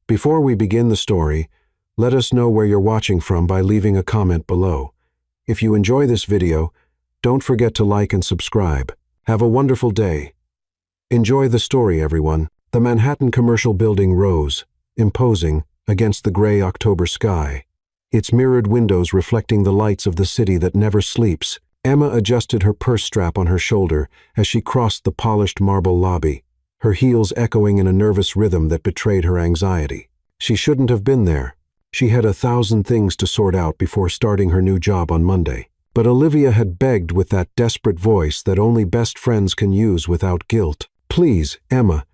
Before we begin the story, let us know where you're watching from by leaving a comment below. If you enjoy this video, don't forget to like and subscribe. Have a wonderful day. Enjoy the story, everyone. The Manhattan commercial building rose, imposing, against the gray October sky, its mirrored windows reflecting the lights of the city that never sleeps. Emma adjusted her purse strap on her shoulder as she crossed the polished marble lobby, her heels echoing in a nervous rhythm that betrayed her anxiety. She shouldn't have been there. She had 1,000 things to sort out before starting her new job on Monday. But Olivia had begged with that desperate voice that only best friends can use without guilt. "Please, Emma,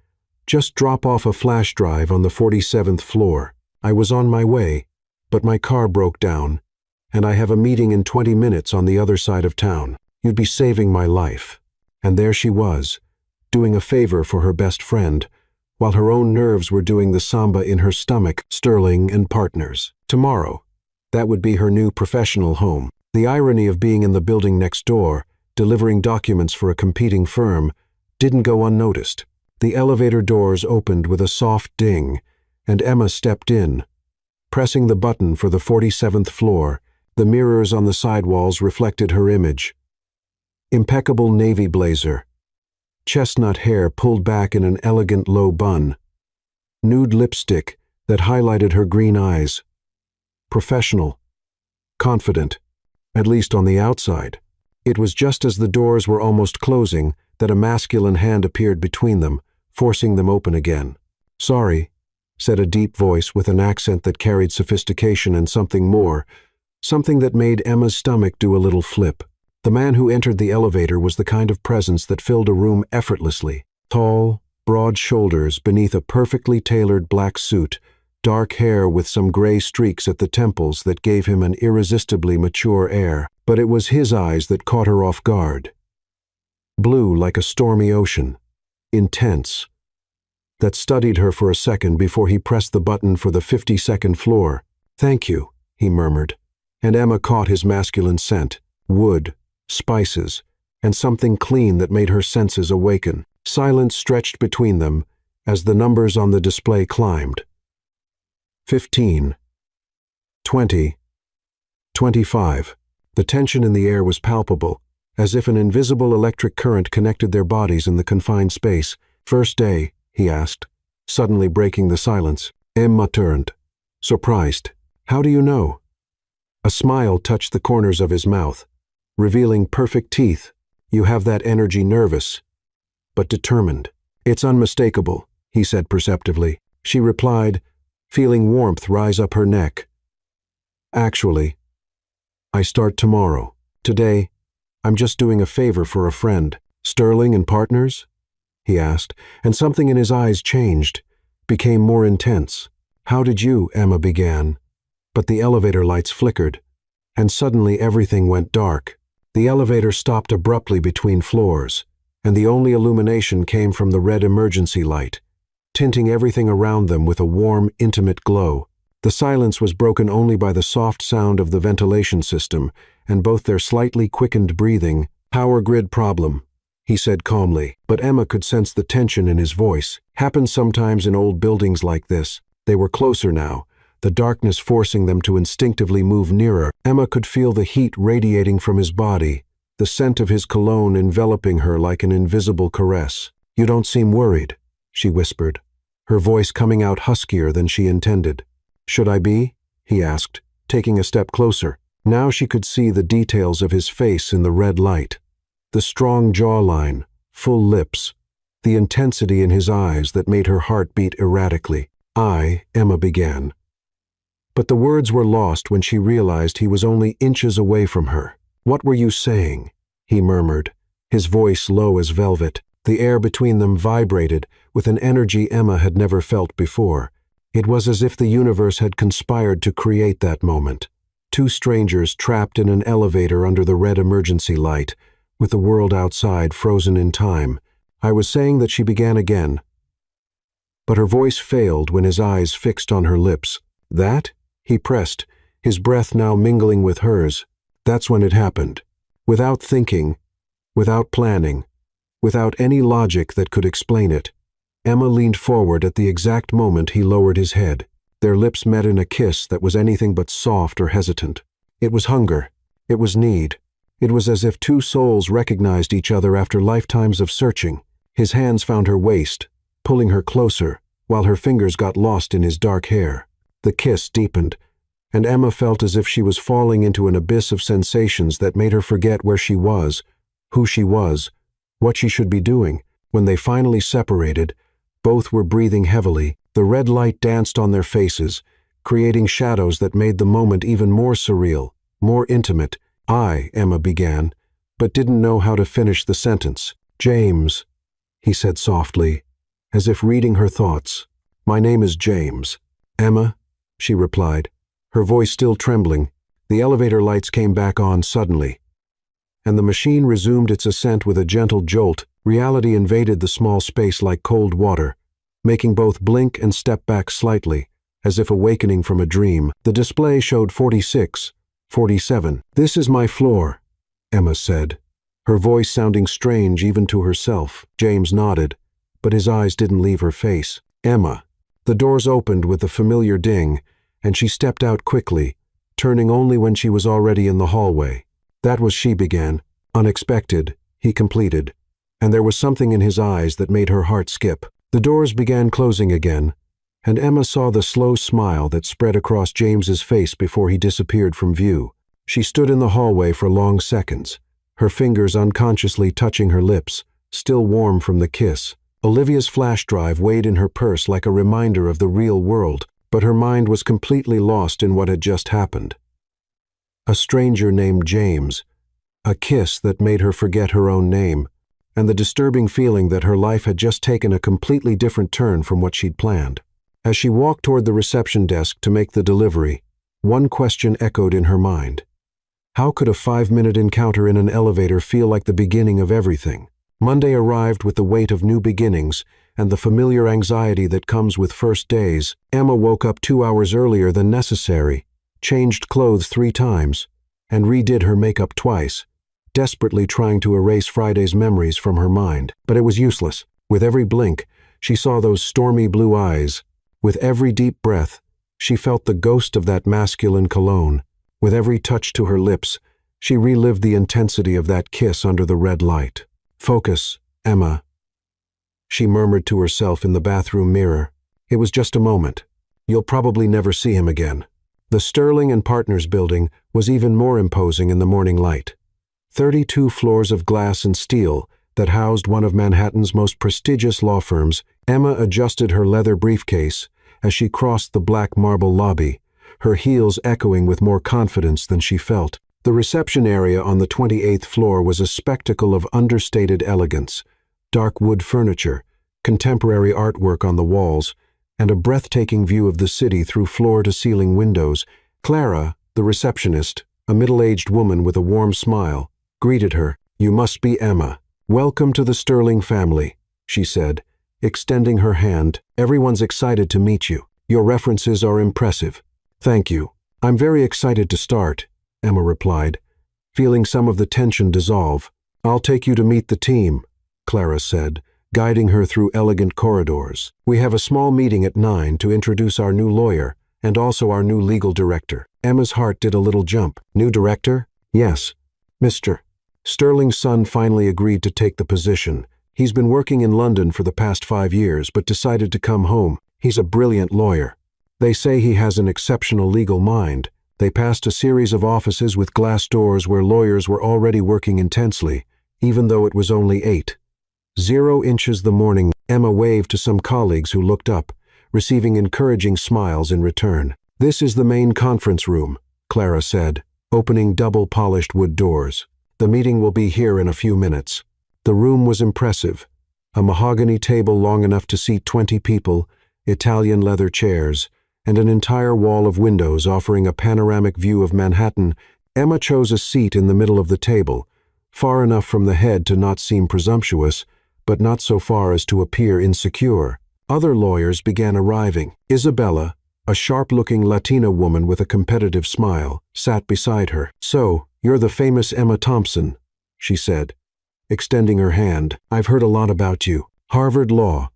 just drop off a flash drive on the 47th floor. I was on my way, but my car broke down, and I have a meeting in 20 minutes on the other side of town. You'd be saving my life." And there she was, doing a favor for her best friend, while her own nerves were doing the samba in her stomach. Sterling and Partners. Tomorrow, that would be her new professional home. The irony of being in the building next door, delivering documents for a competing firm, didn't go unnoticed. The elevator doors opened with a soft ding, and Emma stepped in. Pressing the button for the 47th floor, the mirrors on the sidewalls reflected her image. Impeccable navy blazer, chestnut hair pulled back in an elegant low bun, nude lipstick that highlighted her green eyes. Professional, confident, at least on the outside. It was just as the doors were almost closing that a masculine hand appeared between them, forcing them open again. "Sorry," said a deep voice with an accent that carried sophistication and something more, something that made Emma's stomach do a little flip. The man who entered the elevator was the kind of presence that filled a room effortlessly. Tall, broad shoulders beneath a perfectly tailored black suit, dark hair with some gray streaks at the temples that gave him an irresistibly mature air. But it was his eyes that caught her off guard. Blue like a stormy ocean, intense, that studied her for a second before he pressed the button for the 52nd floor. "Thank you," he murmured, and Emma caught his masculine scent, wood, spices, and something clean that made her senses awaken. Silence stretched between them as the numbers on the display climbed. 15, 20, 25. The tension in the air was palpable, as if an invisible electric current connected their bodies in the confined space. "First day?" he asked, suddenly breaking the silence. Emma turned, surprised. "How do you know?" A smile touched the corners of his mouth, revealing perfect teeth. "You have that energy, nervous, but determined." "It's unmistakable," he said perceptively. She replied, feeling warmth rise up her neck. "Actually, I start tomorrow. Today, I'm just doing a favor for a friend." "Sterling and Partners?" he asked, and something in his eyes changed, became more intense. "How did you?" Emma began, but the elevator lights flickered, and suddenly everything went dark. The elevator stopped abruptly between floors, and the only illumination came from the red emergency light, tinting everything around them with a warm, intimate glow. The silence was broken only by the soft sound of the ventilation system and both their slightly quickened breathing. "Power grid problem," he said calmly, but Emma could sense the tension in his voice. "Happens sometimes in old buildings like this." They were closer now, the darkness forcing them to instinctively move nearer. Emma could feel the heat radiating from his body, the scent of his cologne enveloping her like an invisible caress. "You don't seem worried," she whispered, her voice coming out huskier than she intended. "Should I be?" he asked, taking a step closer. Now she could see the details of his face in the red light. The strong jawline, full lips, the intensity in his eyes that made her heart beat erratically. Emma began. But the words were lost when she realized he was only inches away from her. "What were you saying?" he murmured, his voice low as velvet. The air between them vibrated with an energy Emma had never felt before. It was as if the universe had conspired to create that moment. Two strangers trapped in an elevator under the red emergency light, with the world outside frozen in time. "I was saying that," she began again. But her voice failed when his eyes fixed on her lips. "That?" he pressed, his breath now mingling with hers. "That's when it happened. Without thinking, without planning, without any logic that could explain it. Emma leaned forward at the exact moment he lowered his head. Their lips met in a kiss that was anything but soft or hesitant. It was hunger. It was need. It was as if two souls recognized each other after lifetimes of searching. His hands found her waist, pulling her closer, while her fingers got lost in his dark hair. The kiss deepened, and Emma felt as if she was falling into an abyss of sensations that made her forget where she was, who she was, what she should be doing. When they finally separated, both were breathing heavily. The red light danced on their faces, creating shadows that made the moment even more surreal, more intimate. Emma began, but didn't know how to finish the sentence. James, he said softly, as if reading her thoughts. My name is James. Emma, she replied, her voice still trembling. The elevator lights came back on suddenly, and the machine resumed its ascent with a gentle jolt. Reality invaded the small space like cold water, making both blink and step back slightly, as if awakening from a dream. The display showed 46, 47. This is my floor, Emma said, her voice sounding strange even to herself. James nodded, but his eyes didn't leave her face. Emma. The doors opened with the familiar ding, and she stepped out quickly, turning only when she was already in the hallway. That was, she began. Unexpected, he completed, and there was something in his eyes that made her heart skip. The doors began closing again, and Emma saw the slow smile that spread across James's face before he disappeared from view. She stood in the hallway for long seconds, her fingers unconsciously touching her lips, still warm from the kiss. Olivia's flash drive weighed in her purse like a reminder of the real world, but her mind was completely lost in what had just happened. A stranger named James, a kiss that made her forget her own name, and the disturbing feeling that her life had just taken a completely different turn from what she'd planned. As she walked toward the reception desk to make the delivery, one question echoed in her mind. How could a 5-minute encounter in an elevator feel like the beginning of everything? Monday arrived with the weight of new beginnings and the familiar anxiety that comes with first days. Emma woke up 2 hours earlier than necessary, changed clothes 3 times, and redid her makeup twice, desperately trying to erase Friday's memories from her mind. But it was useless. With every blink, she saw those stormy blue eyes. With every deep breath, she felt the ghost of that masculine cologne. With every touch to her lips, she relived the intensity of that kiss under the red light. Focus, Emma, she murmured to herself in the bathroom mirror. It was just a moment. You'll probably never see him again. The Sterling and Partners building was even more imposing in the morning light. 32 floors of glass and steel that housed one of Manhattan's most prestigious law firms. Emma adjusted her leather briefcase as she crossed the black marble lobby, her heels echoing with more confidence than she felt. The reception area on the 28th floor was a spectacle of understated elegance, dark wood furniture, contemporary artwork on the walls, and a breathtaking view of the city through floor-to-ceiling windows. Clara, the receptionist, a middle-aged woman with a warm smile, greeted her. You must be Emma. Welcome to the Sterling family, she said, extending her hand. Everyone's excited to meet you. Your references are impressive. Thank you. I'm very excited to start, Emma replied, feeling some of the tension dissolve. I'll take you to meet the team, Clara said, guiding her through elegant corridors. We have a small meeting at 9 to introduce our new lawyer and also our new legal director. Emma's heart did a little jump. New director? Yes, Mr. Sterling's son finally agreed to take the position. He's been working in London for the past 5 years, but decided to come home. He's a brilliant lawyer. They say he has an exceptional legal mind. They passed a series of offices with glass doors where lawyers were already working intensely, even though it was only 0 inches the morning. Emma waved to some colleagues who looked up, receiving encouraging smiles in return. This is the main conference room, Clara said, opening double-polished wood doors. The meeting will be here in a few minutes. The room was impressive. A mahogany table long enough to seat 20 people, Italian leather chairs, and an entire wall of windows offering a panoramic view of Manhattan. Emma chose a seat in the middle of the table, far enough from the head to not seem presumptuous, but not so far as to appear insecure. Other lawyers began arriving. Isabella, a sharp-looking Latina woman with a competitive smile, sat beside her. So, you're the famous Emma Thompson, she said, extending her hand. I've heard a lot about you. Harvard Law.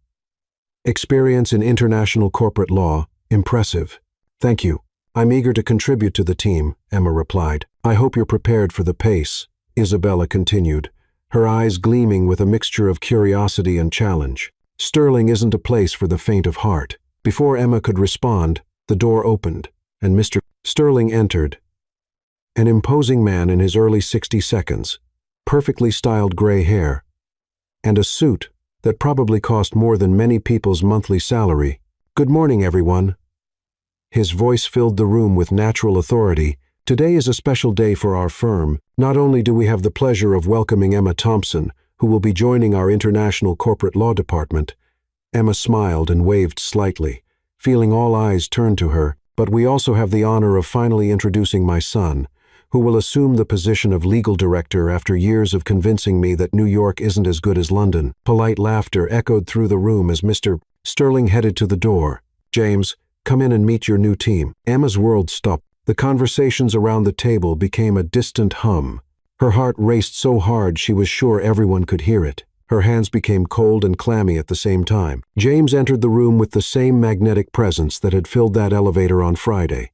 Experience in international corporate law, impressive. Thank you. I'm eager to contribute to the team, Emma replied. I hope you're prepared for the pace, Isabella continued, her eyes gleaming with a mixture of curiosity and challenge. Sterling isn't a place for the faint of heart. Before Emma could respond, the door opened, and Mr. Sterling entered. An imposing man in his early 60s, perfectly styled gray hair, and a suit that probably cost more than many people's monthly salary. Good morning, everyone. His voice filled the room with natural authority. Today is a special day for our firm. Not only do we have the pleasure of welcoming Emma Thompson, who will be joining our international corporate law department. Emma smiled and waved slightly, feeling all eyes turn to her, but we also have the honor of finally introducing my son, who will assume the position of legal director after years of convincing me that New York isn't as good as London. Polite laughter echoed through the room as Mr. Sterling headed to the door. James, come in and meet your new team. Emma's world stopped. The conversations around the table became a distant hum. Her heart raced so hard she was sure everyone could hear it. Her hands became cold and clammy at the same time. James entered the room with the same magnetic presence that had filled that elevator on Friday.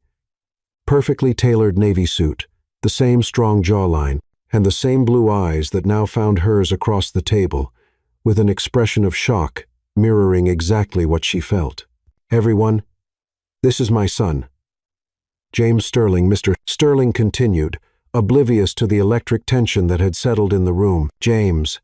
Perfectly tailored navy suit, the same strong jawline, and the same blue eyes that now found hers across the table, with an expression of shock mirroring exactly what she felt. Everyone, this is my son. James Sterling, Mr. Sterling continued, oblivious to the electric tension that had settled in the room. James,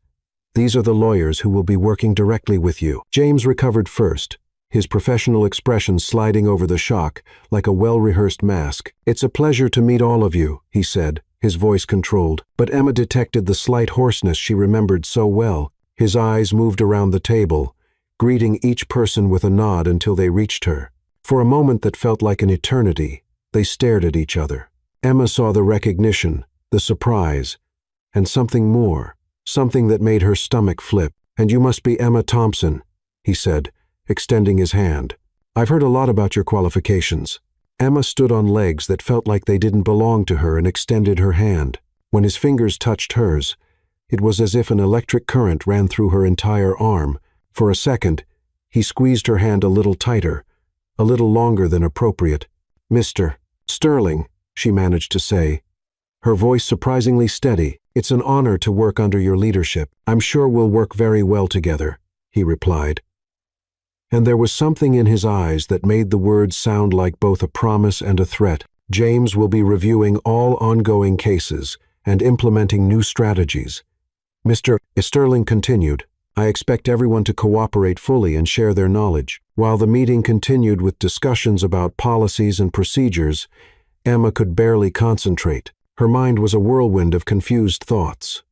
these are the lawyers who will be working directly with you. James recovered first, his professional expression sliding over the shock like a well-rehearsed mask. It's a pleasure to meet all of you, he said, his voice controlled, but Emma detected the slight hoarseness she remembered so well. His eyes moved around the table, greeting each person with a nod until they reached her. For a moment that felt like an eternity, they stared at each other. Emma saw the recognition, the surprise, and something more, something that made her stomach flip. And you must be Emma Thompson, he said, extending his hand. I've heard a lot about your qualifications. Emma stood on legs that felt like they didn't belong to her and extended her hand. When his fingers touched hers, it was as if an electric current ran through her entire arm. For a second, he squeezed her hand a little tighter, a little longer than appropriate. Mr. Sterling, she managed to say, her voice surprisingly steady. It's an honor to work under your leadership. I'm sure we'll work very well together, he replied. And there was something in his eyes that made the words sound like both a promise and a threat. James will be reviewing all ongoing cases and implementing new strategies. Mr. Sterling continued, I expect everyone to cooperate fully and share their knowledge. While the meeting continued with discussions about policies and procedures, Emma could barely concentrate. Her mind was a whirlwind of confused thoughts.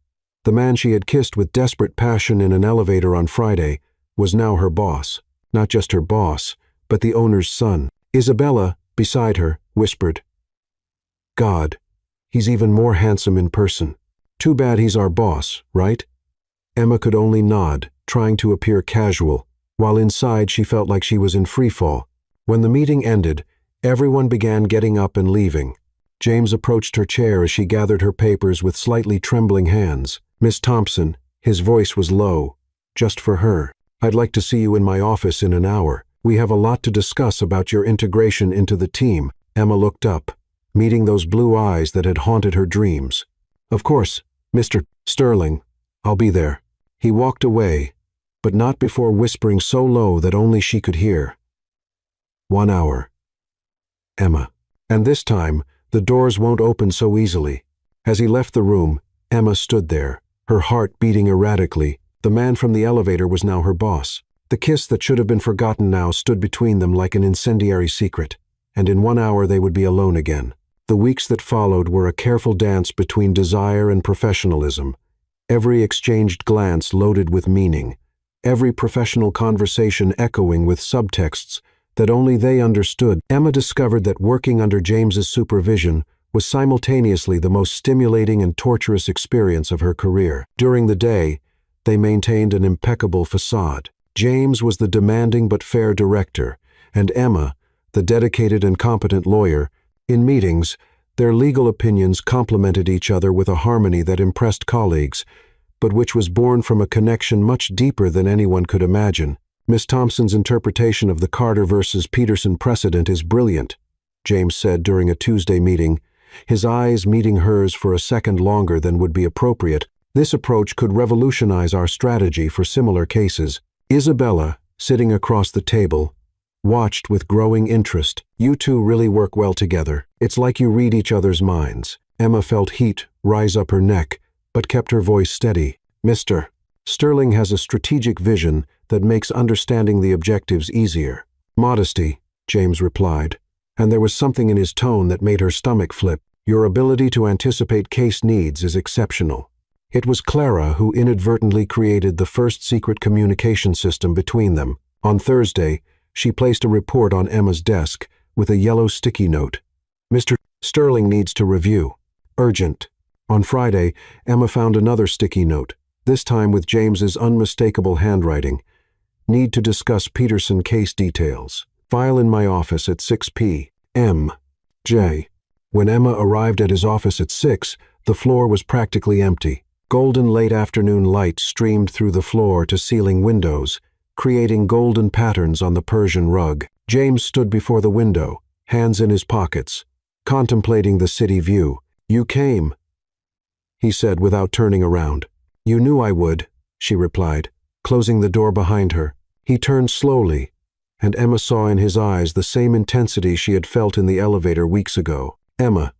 The man she had kissed with desperate passion in an elevator on Friday was now her boss. Not just her boss, but the owner's son. Isabella, beside her, whispered, God, he's even more handsome in person. Too bad he's our boss, right? Emma could only nod, trying to appear casual, while inside she felt like she was in freefall. When the meeting ended, everyone began getting up and leaving. James approached her chair as she gathered her papers with slightly trembling hands. Miss Thompson, his voice was low, just for her. I'd like to see you in my office in an hour. We have a lot to discuss about your integration into the team. Emma looked up, meeting those blue eyes that had haunted her dreams. Of course, Mr. Sterling, I'll be there. He walked away, but not before whispering so low that only she could hear. 1 hour. Emma. And this time, the doors won't open so easily. As he left the room, Emma stood there, her heart beating erratically. The man from the elevator was now her boss. The kiss that should have been forgotten now stood between them like an incendiary secret, and in 1 hour they would be alone again. The weeks that followed were a careful dance between desire and professionalism, every exchanged glance loaded with meaning, every professional conversation echoing with subtexts that only they understood. Emma discovered that working under James's supervision was simultaneously the most stimulating and torturous experience of her career. During the day, they maintained an impeccable facade. James was the demanding but fair director, and Emma, the dedicated and competent lawyer. In meetings, their legal opinions complemented each other with a harmony that impressed colleagues, but which was born from a connection much deeper than anyone could imagine. Miss Thompson's interpretation of the Carter versus Peterson precedent is brilliant, James said during a Tuesday meeting, his eyes meeting hers for a second longer than would be appropriate. This approach could revolutionize our strategy for similar cases. Isabella, sitting across the table, watched with growing interest. You two really work well together. It's like you read each other's minds. Emma felt heat rise up her neck, but kept her voice steady. Mr. Sterling has a strategic vision that makes understanding the objectives easier. Modesty, James replied, and there was something in his tone that made her stomach flip. Your ability to anticipate case needs is exceptional. It was Clara who inadvertently created the first secret communication system between them. On Thursday, she placed a report on Emma's desk with a yellow sticky note. Mr. Sterling needs to review. Urgent. On Friday, Emma found another sticky note, this time with James's unmistakable handwriting. Need to discuss Peterson case details. File in my office at 6 p.m. J. When Emma arrived at his office at 6, the floor was practically empty. Golden late-afternoon light streamed through the floor-to-ceiling windows, creating golden patterns on the Persian rug. James stood before the window, hands in his pockets, contemplating the city view. You came, he said without turning around. You knew I would, she replied, closing the door behind her. He turned slowly, and Emma saw in his eyes the same intensity she had felt in the elevator weeks ago. Emma,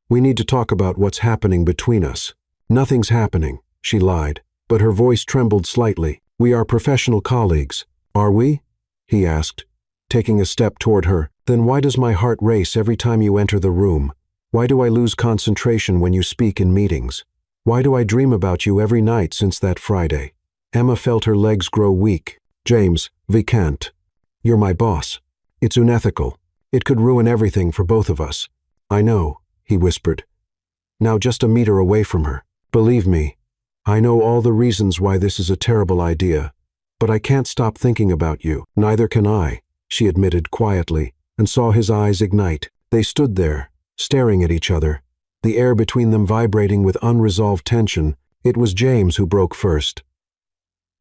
we need to talk about what's happening between us. Nothing's happening, she lied, but her voice trembled slightly. We are professional colleagues, are we? He asked, taking a step toward her. Then why does my heart race every time you enter the room? Why do I lose concentration when you speak in meetings? Why do I dream about you every night since that Friday? Emma felt her legs grow weak. James, we can't. You're my boss. It's unethical. It could ruin everything for both of us. I know, he whispered, now just a meter away from her. Believe me, I know all the reasons why this is a terrible idea, but I can't stop thinking about you. Neither can I, she admitted quietly, and saw his eyes ignite. They stood there, staring at each other, the air between them vibrating with unresolved tension. It was James who broke first.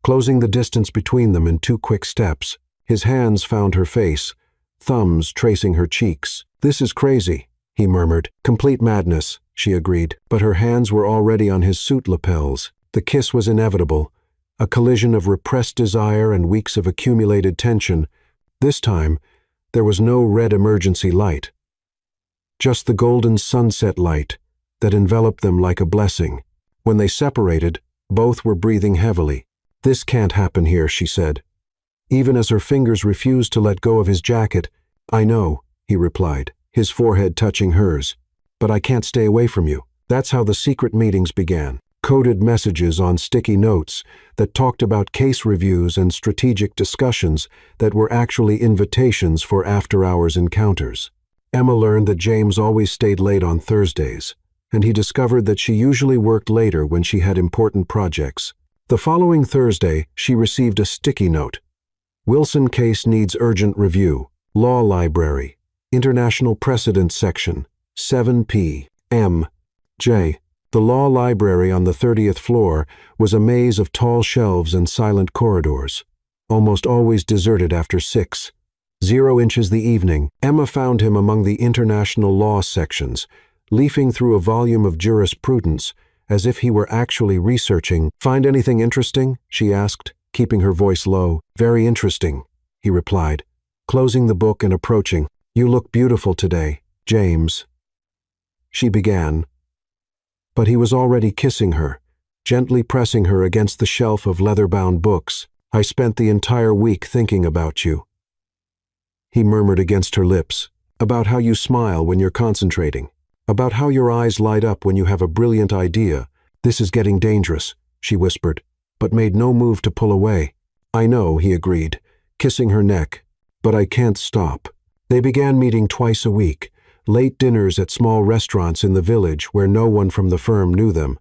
Closing the distance between them in 2 quick steps, his hands found her face, thumbs tracing her cheeks. This is crazy, he murmured. Complete madness, she agreed, but her hands were already on his suit lapels. The kiss was inevitable, a collision of repressed desire and weeks of accumulated tension. This time, there was no red emergency light, just the golden sunset light that enveloped them like a blessing. When they separated, both were breathing heavily. This can't happen here, she said, even as her fingers refused to let go of his jacket. I know, he replied, his forehead touching hers, but I can't stay away from you. That's how the secret meetings began. Coded messages on sticky notes that talked about case reviews and strategic discussions that were actually invitations for after-hours encounters. Emma learned that James always stayed late on Thursdays, and he discovered that she usually worked later when she had important projects. The following Thursday, she received a sticky note. Wilson case needs urgent review. Law Library. International Precedent Section. 7 p.m. J. The law library on the 30th floor was a maze of tall shelves and silent corridors, almost always deserted after 6. 0 inches the evening. Emma found him among the international law sections, leafing through a volume of jurisprudence, as if he were actually researching. Find anything interesting? She asked, keeping her voice low. Very interesting, he replied, closing the book and approaching. You look beautiful today, James, she began. But he was already kissing her, gently pressing her against the shelf of leather-bound books. I spent the entire week thinking about you, he murmured against her lips, about how you smile when you're concentrating, about how your eyes light up when you have a brilliant idea. This is getting dangerous, she whispered, but made no move to pull away. I know, he agreed, kissing her neck, but I can't stop. They began meeting twice a week, late dinners at small restaurants in the village where no one from the firm knew them.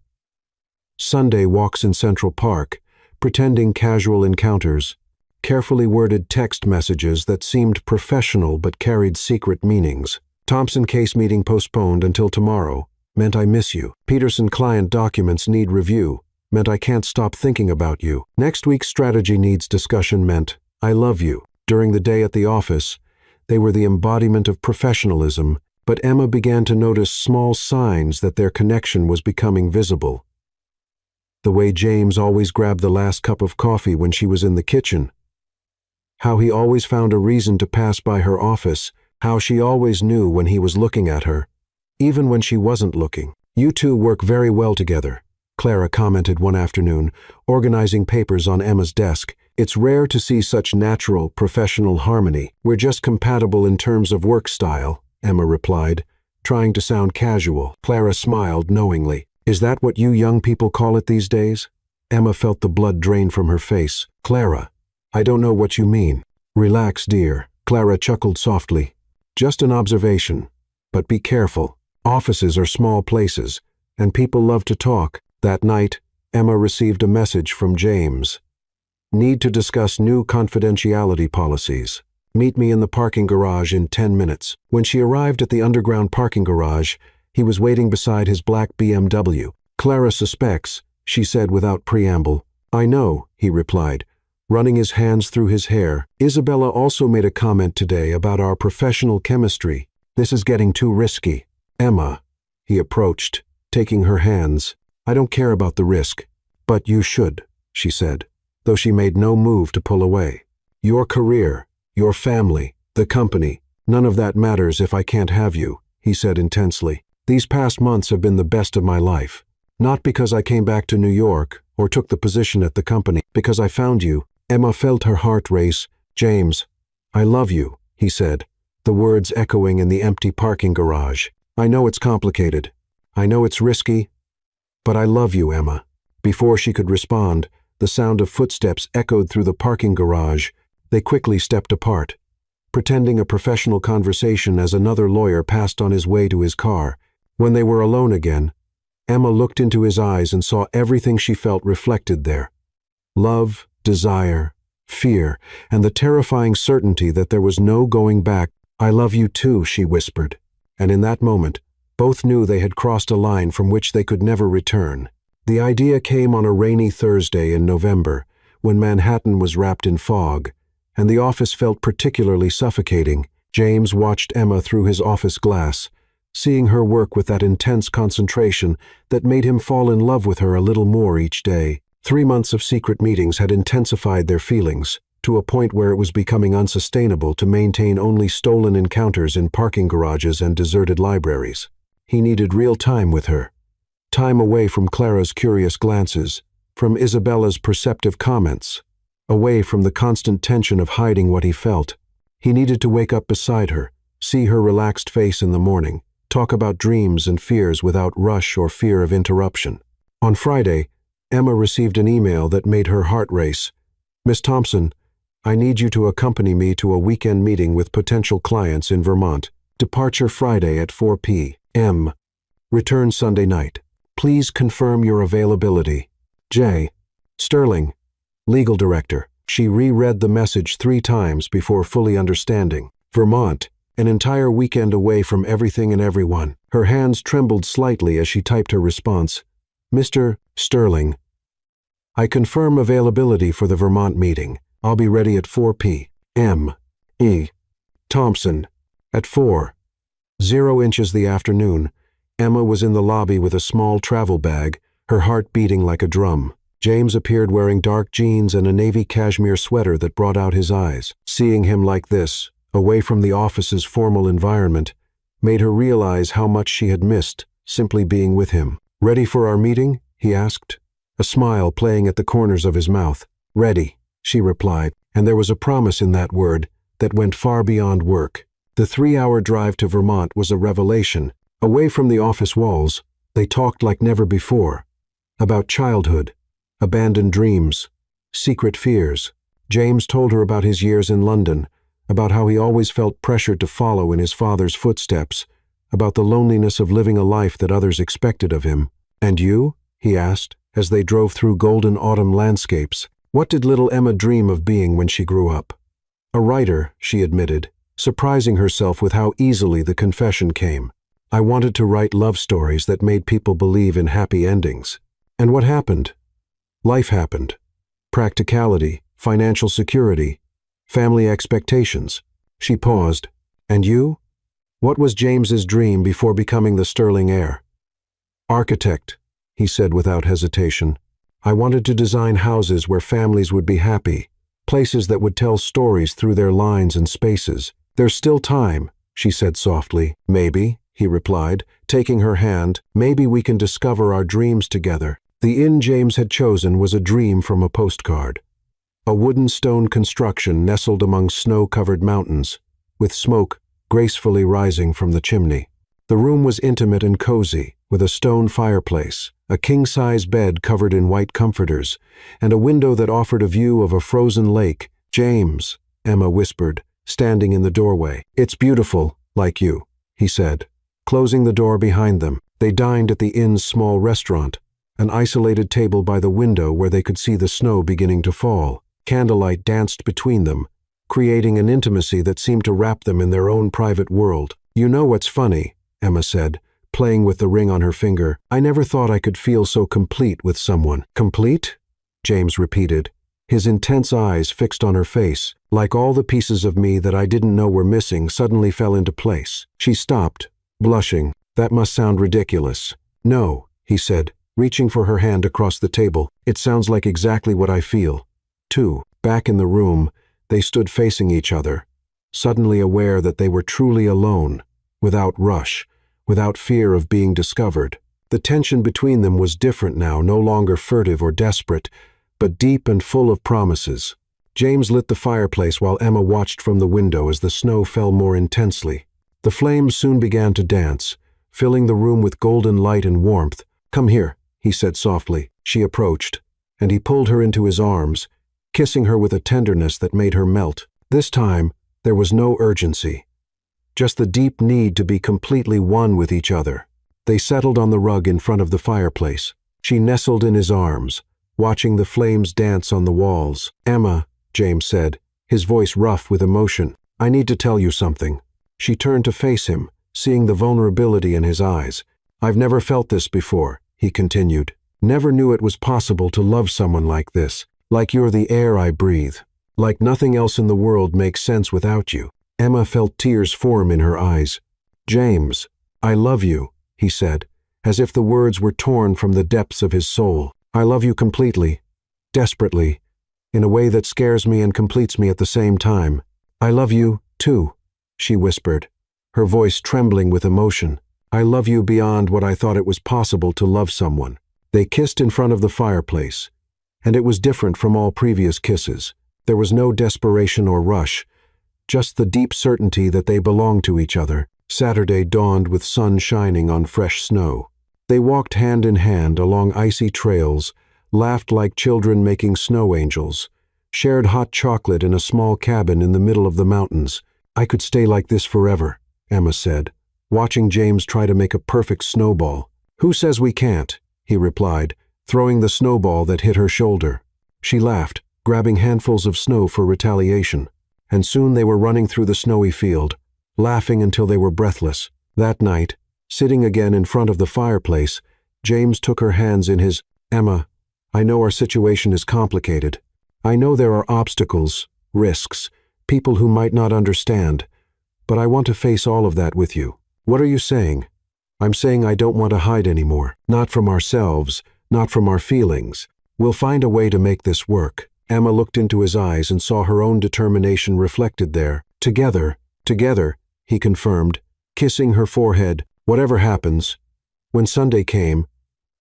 Sunday walks in Central Park, pretending casual encounters, carefully worded text messages that seemed professional but carried secret meanings. Thompson case meeting postponed until tomorrow meant I miss you. Peterson client documents need review meant I can't stop thinking about you. Next week's strategy needs discussion meant I love you. During the day at the office, they were the embodiment of professionalism, but Emma began to notice small signs that their connection was becoming visible. The way James always grabbed the last cup of coffee when she was in the kitchen. How he always found a reason to pass by her office. How she always knew when he was looking at her, even when she wasn't looking. You two work very well together, Clara commented one afternoon, organizing papers on Emma's desk. It's rare to see such natural, professional harmony. We're just compatible in terms of work style, Emma replied, trying to sound casual. Clara smiled knowingly. Is that what you young people call it these days? Emma felt the blood drain from her face. Clara, I don't know what you mean. Relax, dear, Clara chuckled softly. Just an observation. But be careful. Offices are small places, and people love to talk. That night, Emma received a message from James. Need to discuss new confidentiality policies. Meet me in the parking garage in 10 minutes. When she arrived at the underground parking garage, he was waiting beside his black BMW. Clara suspects, she said without preamble. I know, he replied, running his hands through his hair. Isabella also made a comment today about our professional chemistry. This is getting too risky. Emma, he approached, taking her hands. I don't care about the risk. But you should, she said, though she made no move to pull away. Your career, your family, the company, none of that matters if I can't have you, he said intensely. These past months have been the best of my life. Not because I came back to New York or took the position at the company, because I found you. Emma felt her heart race. James, I love you, he said, the words echoing in the empty parking garage. I know it's complicated. I know it's risky. But I love you, Emma. Before she could respond, the sound of footsteps echoed through the parking garage. They quickly stepped apart, pretending a professional conversation as another lawyer passed on his way to his car. When they were alone again, Emma looked into his eyes and saw everything she felt reflected there. Love, desire, fear, and the terrifying certainty that there was no going back. I love you too, she whispered. And in that moment, both knew they had crossed a line from which they could never return. The idea came on a rainy Thursday in November, when Manhattan was wrapped in fog, and the office felt particularly suffocating. James watched Emma through his office glass, seeing her work with that intense concentration that made him fall in love with her a little more each day. 3 months of secret meetings had intensified their feelings, to a point where it was becoming unsustainable to maintain only stolen encounters in parking garages and deserted libraries. He needed real time with her. Time away from Clara's curious glances, from Isabella's perceptive comments, away from the constant tension of hiding what he felt. He needed to wake up beside her, see her relaxed face in the morning, talk about dreams and fears without rush or fear of interruption. On Friday, Emma received an email that made her heart race. Miss Thompson, I need you to accompany me to a weekend meeting with potential clients in Vermont. Departure Friday at 4 p.m. Return Sunday night. Please confirm your availability. J. Sterling, Legal Director. She reread the message 3 times before fully understanding. Vermont, an entire weekend away from everything and everyone. Her hands trembled slightly as she typed her response. Mr. Sterling, I confirm availability for the Vermont meeting. I'll be ready at 4 p.m. E. Thompson, at 4:00 the afternoon. Emma was in the lobby with a small travel bag, her heart beating like a drum. James appeared wearing dark jeans and a navy cashmere sweater that brought out his eyes. Seeing him like this, away from the office's formal environment, made her realize how much she had missed simply being with him. Ready for our meeting? He asked, a smile playing at the corners of his mouth. Ready, she replied, and there was a promise in that word that went far beyond work. The 3-hour drive to Vermont was a revelation. Away from the office walls, they talked like never before. About childhood, abandoned dreams, secret fears. James told her about his years in London, about how he always felt pressured to follow in his father's footsteps, about the loneliness of living a life that others expected of him. And you? He asked, as they drove through golden autumn landscapes. What did little Emma dream of being when she grew up? A writer, she admitted, surprising herself with how easily the confession came. I wanted to write love stories that made people believe in happy endings. And what happened? Life happened. Practicality, financial security, family expectations. She paused. And you? What was James's dream before becoming the sterling heir? Architect, he said without hesitation. I wanted to design houses where families would be happy, places that would tell stories through their lines and spaces. There's still time, she said softly. Maybe, he replied, taking her hand, maybe we can discover our dreams together. The inn James had chosen was a dream from a postcard. A wooden stone construction nestled among snow-covered mountains, with smoke gracefully rising from the chimney. The room was intimate and cozy, with a stone fireplace, a king-size bed covered in white comforters, and a window that offered a view of a frozen lake. James, Emma whispered, standing in the doorway. It's beautiful, like you, he said. Closing the door behind them, they dined at the inn's small restaurant, an isolated table by the window where they could see the snow beginning to fall. Candlelight danced between them, creating an intimacy that seemed to wrap them in their own private world. You know what's funny, Emma said, playing with the ring on her finger. I never thought I could feel so complete with someone. Complete? James repeated, his intense eyes fixed on her face, like all the pieces of me that I didn't know were missing suddenly fell into place. She stopped, blushing. That must sound ridiculous. No, he said, reaching for her hand across the table. It sounds like exactly what I feel. Too. Back in the room, they stood facing each other, suddenly aware that they were truly alone, without rush, without fear of being discovered. The tension between them was different now, no longer furtive or desperate, but deep and full of promises. James lit the fireplace while Emma watched from the window as the snow fell more intensely. The flames soon began to dance, filling the room with golden light and warmth. Come here, he said softly. She approached, and he pulled her into his arms, kissing her with a tenderness that made her melt. This time, there was no urgency, just the deep need to be completely one with each other. They settled on the rug in front of the fireplace. She nestled in his arms, watching the flames dance on the walls. Emma, James said, his voice rough with emotion, I need to tell you something. She turned to face him, seeing the vulnerability in his eyes. I've never felt this before, he continued. Never knew it was possible to love someone like this. Like you're the air I breathe. Like nothing else in the world makes sense without you. Emma felt tears form in her eyes. James, I love you, he said, as if the words were torn from the depths of his soul. I love you completely, desperately, in a way that scares me and completes me at the same time. I love you, too, she whispered, her voice trembling with emotion. I love you beyond what I thought it was possible to love someone. They kissed in front of the fireplace, and it was different from all previous kisses. There was no desperation or rush, just the deep certainty that they belonged to each other. Saturday dawned with sun shining on fresh snow. They walked hand in hand along icy trails, laughed like children making snow angels, shared hot chocolate in a small cabin in the middle of the mountains. I could stay like this forever, Emma said, watching James try to make a perfect snowball. Who says we can't? He replied, throwing the snowball that hit her shoulder. She laughed, grabbing handfuls of snow for retaliation, and soon they were running through the snowy field, laughing until they were breathless. That night, sitting again in front of the fireplace, James took her hands in his. Emma, I know our situation is complicated. I know there are obstacles, risks, people who might not understand, but I want to face all of that with you. What are you saying? I'm saying I don't want to hide anymore, not from ourselves, not from our feelings. We'll find a way to make this work. Emma looked into his eyes and saw her own determination reflected there. Together, he confirmed, kissing her forehead. Whatever happens. When Sunday came,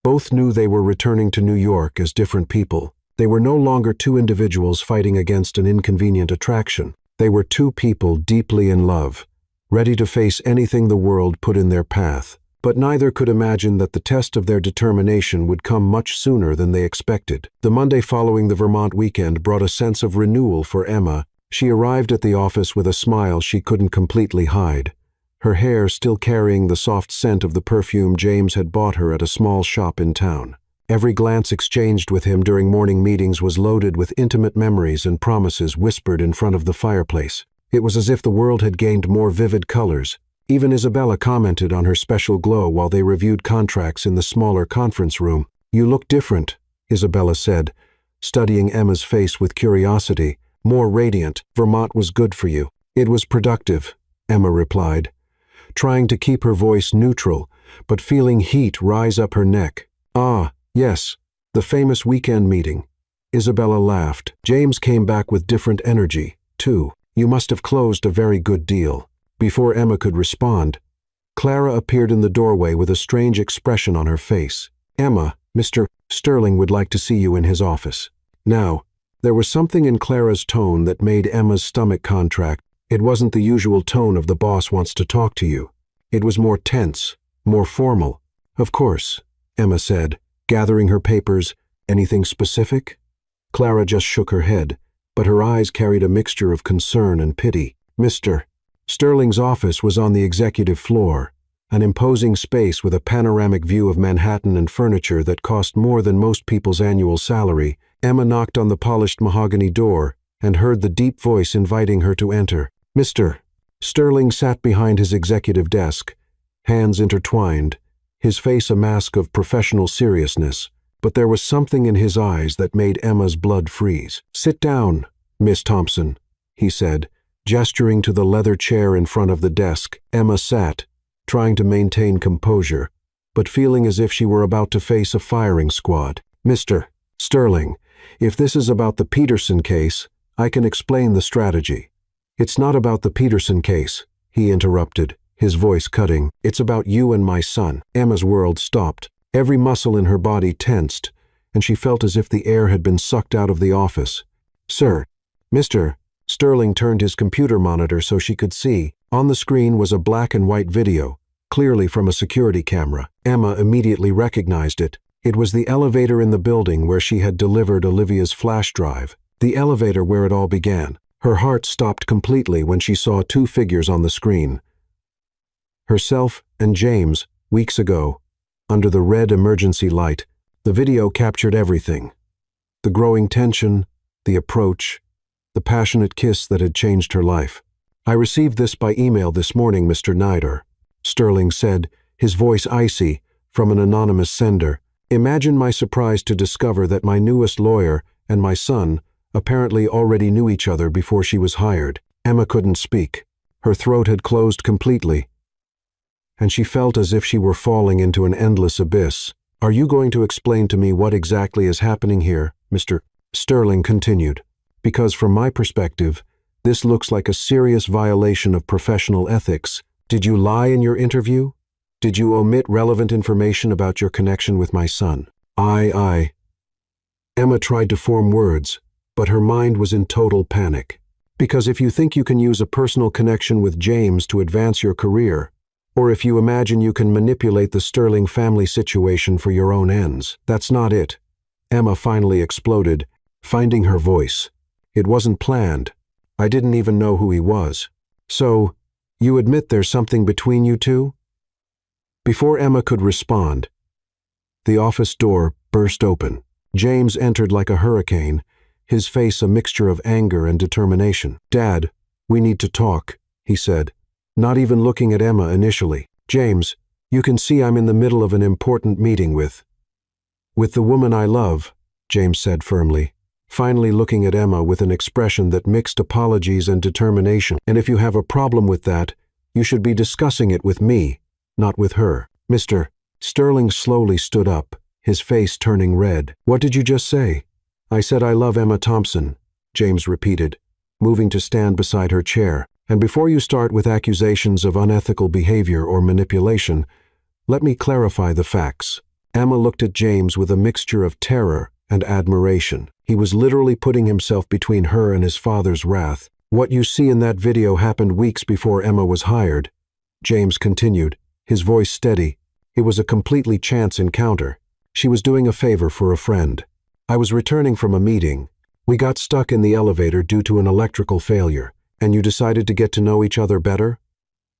both knew they were returning to New York as different people. They were no longer two individuals fighting against an inconvenient attraction. They were two people deeply in love, ready to face anything the world put in their path. But neither could imagine that the test of their determination would come much sooner than they expected. The Monday following the Vermont weekend brought a sense of renewal for Emma. She arrived at the office with a smile she couldn't completely hide, her hair still carrying the soft scent of the perfume James had bought her at a small shop in town. Every glance exchanged with him during morning meetings was loaded with intimate memories and promises whispered in front of the fireplace. It was as if the world had gained more vivid colors. Even Isabella commented on her special glow while they reviewed contracts in the smaller conference room. You look different, Isabella said, studying Emma's face with curiosity. more radiant. Vermont was good for you. It was productive, Emma replied, trying to keep her voice neutral, but feeling heat rise up her neck. Ah, yes, the famous weekend meeting. Isabella laughed. James came back with different energy, too. You must have closed a very good deal. Before Emma could respond, Clara appeared in the doorway with a strange expression on her face. Emma, Mr. Sterling would like to see you in his office. Now, there was something in Clara's tone that made Emma's stomach contract. It wasn't the usual tone of the boss wants to talk to you. It was more tense, more formal. Of course, Emma said, gathering her papers. Anything specific? Clara just shook her head, but her eyes carried a mixture of concern and pity. Mr. Sterling's office was on the executive floor, an imposing space with a panoramic view of Manhattan and furniture that cost more than most people's annual salary. Emma knocked on the polished mahogany door and heard the deep voice inviting her to enter. Mr. Sterling sat behind his executive desk, hands intertwined, his face a mask of professional seriousness, but there was something in his eyes that made Emma's blood freeze. Sit down, Miss Thompson, he said, gesturing to the leather chair in front of the desk. Emma sat, trying to maintain composure, but feeling as if she were about to face a firing squad. Mr. Sterling, if this is about the Peterson case, I can explain the strategy. It's not about the Peterson case, he interrupted, his voice cutting. It's about you and my son. Emma's world stopped. Every muscle in her body tensed, and she felt as if the air had been sucked out of the office. Sir, Mr. Sterling turned his computer monitor so she could see. On the screen was a black and white video, clearly from a security camera. Emma immediately recognized it. It was the elevator in the building where she had delivered Olivia's flash drive. The elevator where it all began. Her heart stopped completely when she saw two figures on the screen. Herself and James, weeks ago, under the red emergency light. The video captured everything. The growing tension, the approach, the passionate kiss that had changed her life. I received this by email this morning, Mr. Snyder, Sterling said, his voice icy, from an anonymous sender. Imagine my surprise to discover that my newest lawyer and my son apparently already knew each other before she was hired. Emma couldn't speak. Her throat had closed completely, and she felt as if she were falling into an endless abyss. Are you going to explain to me what exactly is happening here, Mr. Sterling continued? Because from my perspective, this looks like a serious violation of professional ethics. Did you lie in your interview? Did you omit relevant information about your connection with my son? Emma tried to form words, but her mind was in total panic. Because if you think you can use a personal connection with James to advance your career, or if you imagine you can manipulate the Sterling family situation for your own ends, that's not it. Emma finally exploded, finding her voice. It wasn't planned. I didn't even know who he was. So, you admit there's something between you two? Before Emma could respond, the office door burst open. James entered like a hurricane, his face a mixture of anger and determination. Dad, we need to talk, he said, not even looking at Emma initially. James, you can see I'm in the middle of an important meeting with the woman I love, James said firmly, finally looking at Emma with an expression that mixed apologies and determination. And if you have a problem with that, you should be discussing it with me, not with her. Mr. Sterling slowly stood up, his face turning red. What did you just say? I said I love Emma Thompson, James repeated, moving to stand beside her chair. And before you start with accusations of unethical behavior or manipulation, let me clarify the facts. Emma looked at James with a mixture of terror and admiration. He was literally putting himself between her and his father's wrath. What you see in that video happened weeks before Emma was hired, James continued, his voice steady. It was a completely chance encounter. She was doing a favor for a friend. I was returning from a meeting. We got stuck in the elevator due to an electrical failure, and you decided to get to know each other better?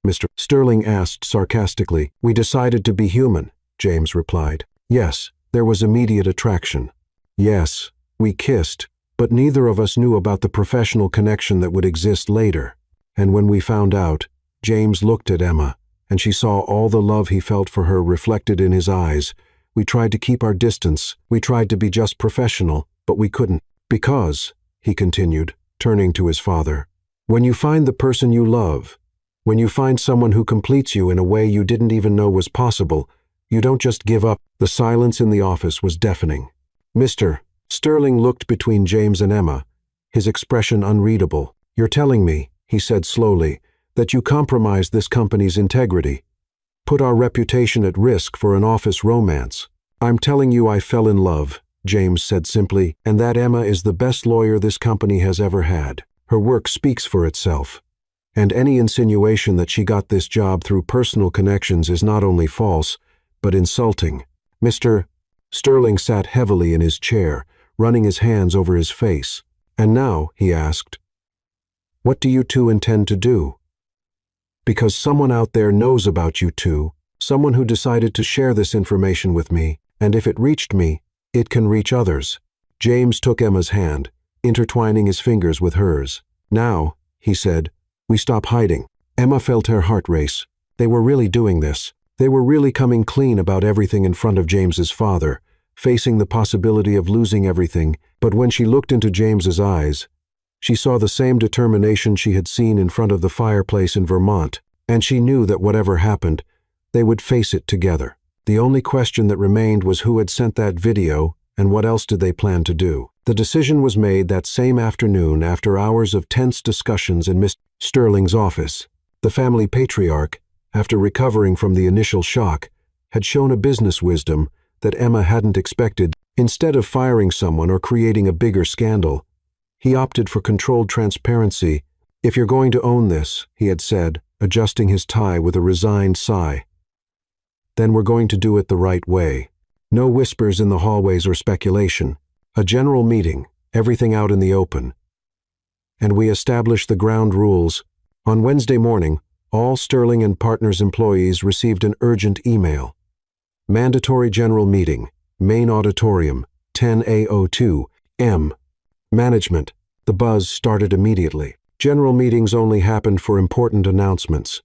Mr. Sterling asked sarcastically. We decided to be human, James replied. Yes, there was immediate attraction. Yes, we kissed, but neither of us knew about the professional connection that would exist later. And when we found out, James looked at Emma, and she saw all the love he felt for her reflected in his eyes. We tried to keep our distance. We tried to be just professional, but we couldn't. Because, he continued, turning to his father. When you find the person you love, when you find someone who completes you in a way you didn't even know was possible, you don't just give up. The silence in the office was deafening. Mr. Sterling looked between James and Emma, his expression unreadable. You're telling me, he said slowly, that you compromised this company's integrity, put our reputation at risk for an office romance. I'm telling you I fell in love, James said simply, and that Emma is the best lawyer this company has ever had. Her work speaks for itself. And any insinuation that she got this job through personal connections is not only false, but insulting. Mr. Sterling sat heavily in his chair, running his hands over his face. And now, he asked, what do you two intend to do? Because someone out there knows about you two, someone who decided to share this information with me, and if it reached me, it can reach others. James took Emma's hand, intertwining his fingers with hers. Now, he said, we stop hiding. Emma felt her heart race. They were really doing this. They were really coming clean about everything in front of James's father, facing the possibility of losing everything. But when she looked into James's eyes, she saw the same determination she had seen in front of the fireplace in Vermont, and she knew that whatever happened, they would face it together. The only question that remained was who had sent that video and what else did they plan to do. The decision was made that same afternoon after hours of tense discussions in Mr. Sterling's office. The family patriarch, after recovering from the initial shock, had shown a business wisdom that Emma hadn't expected. Instead of firing someone or creating a bigger scandal, he opted for controlled transparency. If you're going to own this, he had said, adjusting his tie with a resigned sigh, then we're going to do it the right way. No whispers in the hallways or speculation. A general meeting, everything out in the open. And we established the ground rules. On Wednesday morning, all Sterling and Partners employees received an urgent email. Mandatory general meeting, main auditorium, 10A02, M. Management. The buzz started immediately. General meetings only happened for important announcements,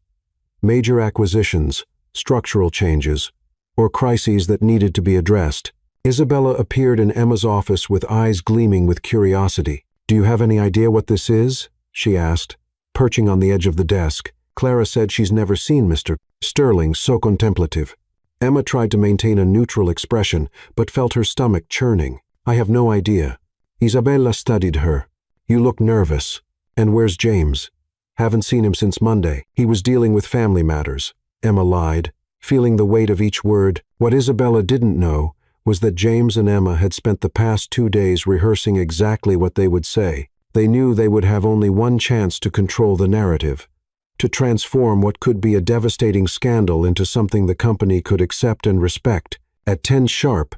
major acquisitions, structural changes, or crises that needed to be addressed. Isabella appeared in Emma's office with eyes gleaming with curiosity. Do you have any idea what this is? She asked, perching on the edge of the desk. Clara said she's never seen Mr. Sterling so contemplative. Emma tried to maintain a neutral expression, but felt her stomach churning. I have no idea. Isabella studied her. You look nervous. And where's James? Haven't seen him since Monday. He was dealing with family matters. Emma lied, feeling the weight of each word. What Isabella didn't know was that James and Emma had spent the past 2 days rehearsing exactly what they would say. They knew they would have only one chance to control the narrative, to transform what could be a devastating scandal into something the company could accept and respect. At 10 sharp,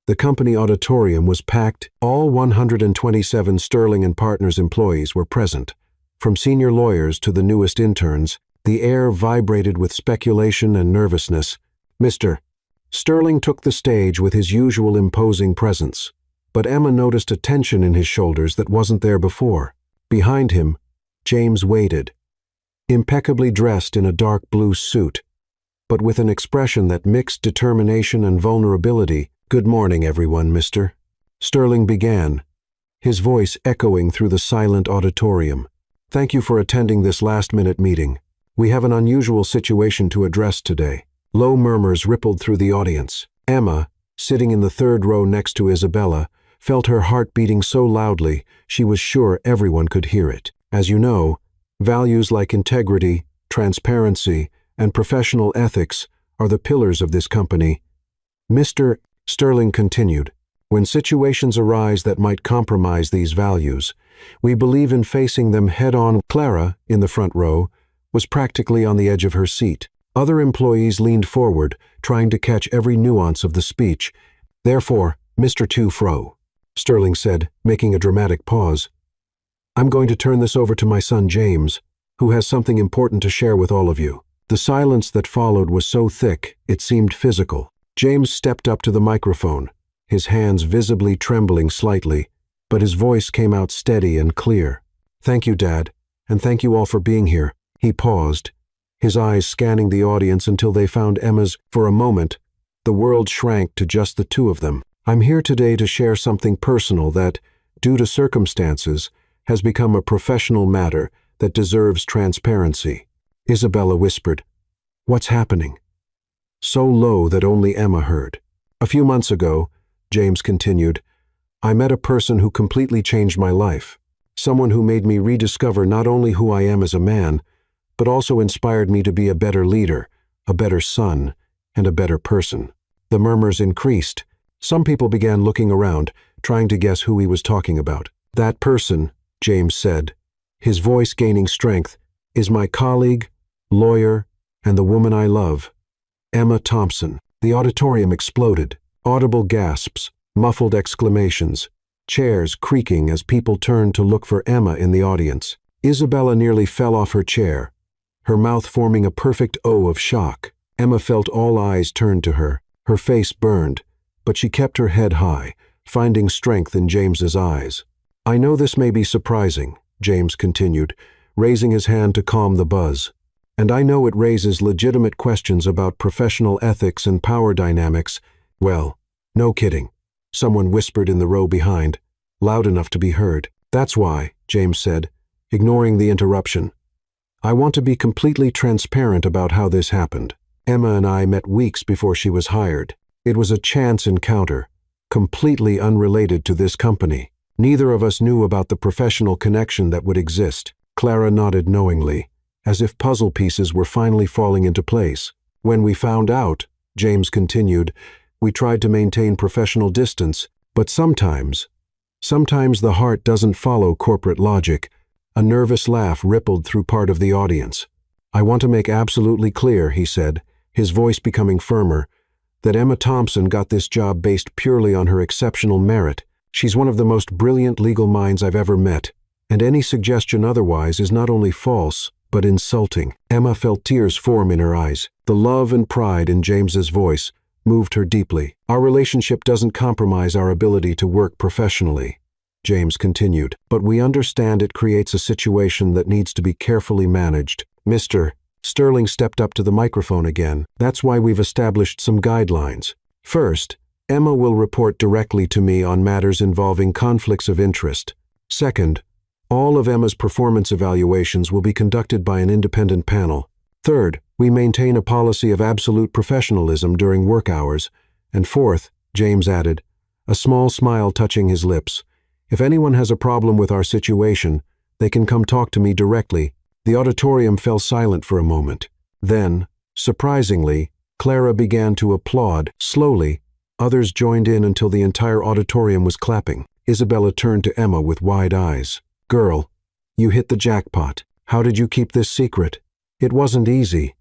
the company auditorium was packed. All 127 Sterling and Partners employees were present. From senior lawyers to the newest interns, the air vibrated with speculation and nervousness. Mr. Sterling took the stage with his usual imposing presence, but Emma noticed a tension in his shoulders that wasn't there before. Behind him, James waited, impeccably dressed in a dark blue suit, but with an expression that mixed determination and vulnerability. Good morning, everyone, Mr. Sterling began, his voice echoing through the silent auditorium. Thank you for attending this last-minute meeting. We have an unusual situation to address today. Low murmurs rippled through the audience. Emma, sitting in the third row next to Isabella, felt her heart beating so loudly she was sure everyone could hear it. As you know, values like integrity, transparency, and professional ethics are the pillars of this company. Mr. Sterling continued, when situations arise that might compromise these values, we believe in facing them head-on. Clara, in the front row, was practically on the edge of her seat. Other employees leaned forward, trying to catch every nuance of the speech. Therefore, Mr. Two-Fro, Sterling said, making a dramatic pause, I'm going to turn this over to my son James, who has something important to share with all of you. The silence that followed was so thick, it seemed physical. James stepped up to the microphone, his hands visibly trembling slightly, but his voice came out steady and clear. Thank you, Dad, and thank you all for being here. He paused, his eyes scanning the audience until they found Emma's. For a moment, the world shrank to just the two of them. I'm here today to share something personal that, due to circumstances, has become a professional matter that deserves transparency. Isabella whispered, "What's happening?" So low that only Emma heard. "A few months ago," James continued, "I met a person who completely changed my life. Someone who made me rediscover not only who I am as a man, but also inspired me to be a better leader, a better son, and a better person." The murmurs increased. Some people began looking around, trying to guess who he was talking about. "That person," James said, his voice gaining strength, "is my colleague, lawyer, and the woman I love, Emma Thompson." The auditorium exploded. Audible gasps, muffled exclamations, chairs creaking as people turned to look for Emma in the audience. Isabella nearly fell off her chair, her mouth forming a perfect O of shock. Emma felt all eyes turned to her. Her face burned, but she kept her head high, finding strength in James's eyes. "I know this may be surprising," James continued, raising his hand to calm the buzz. "And I know it raises legitimate questions about professional ethics and power dynamics." "Well, no kidding," someone whispered in the row behind, loud enough to be heard. "That's why," James said, ignoring the interruption, "I want to be completely transparent about how this happened. Emma and I met weeks before she was hired. It was a chance encounter, completely unrelated to this company. Neither of us knew about the professional connection that would exist." Clara nodded knowingly, as if puzzle pieces were finally falling into place. "When we found out," James continued, "we tried to maintain professional distance, but sometimes the heart doesn't follow corporate logic." A nervous laugh rippled through part of the audience. "I want to make absolutely clear," he said, his voice becoming firmer, "that Emma Thompson got this job based purely on her exceptional merit. She's one of the most brilliant legal minds I've ever met, and any suggestion otherwise is not only false, but insulting." Emma felt tears form in her eyes. The love and pride in James's voice moved her deeply. "Our relationship doesn't compromise our ability to work professionally," James continued, "but we understand it creates a situation that needs to be carefully managed. Mr. Sterling stepped up to the microphone again. "That's why we've established some guidelines. First, Emma will report directly to me on matters involving conflicts of interest. Second, all of Emma's performance evaluations will be conducted by an independent panel. Third, we maintain a policy of absolute professionalism during work hours. And fourth," James added, a small smile touching his lips, "if anyone has a problem with our situation, they can come talk to me directly." The auditorium fell silent for a moment. Then, surprisingly, Clara began to applaud. Slowly, others joined in until the entire auditorium was clapping. Isabella turned to Emma with wide eyes. "Girl, you hit the jackpot. How did you keep this secret?" "It wasn't easy,"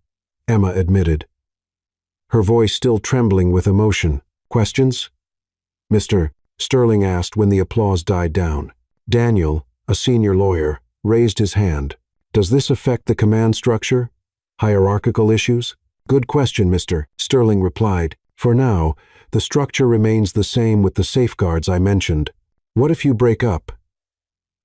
Emma admitted, her voice still trembling with emotion. "Questions?" Mr. Sterling asked when the applause died down. Daniel, a senior lawyer, raised his hand. "Does this affect the command structure? Hierarchical issues?" "Good question, Mr. Sterling replied. "For now, the structure remains the same with the safeguards I mentioned." "What if you break up?"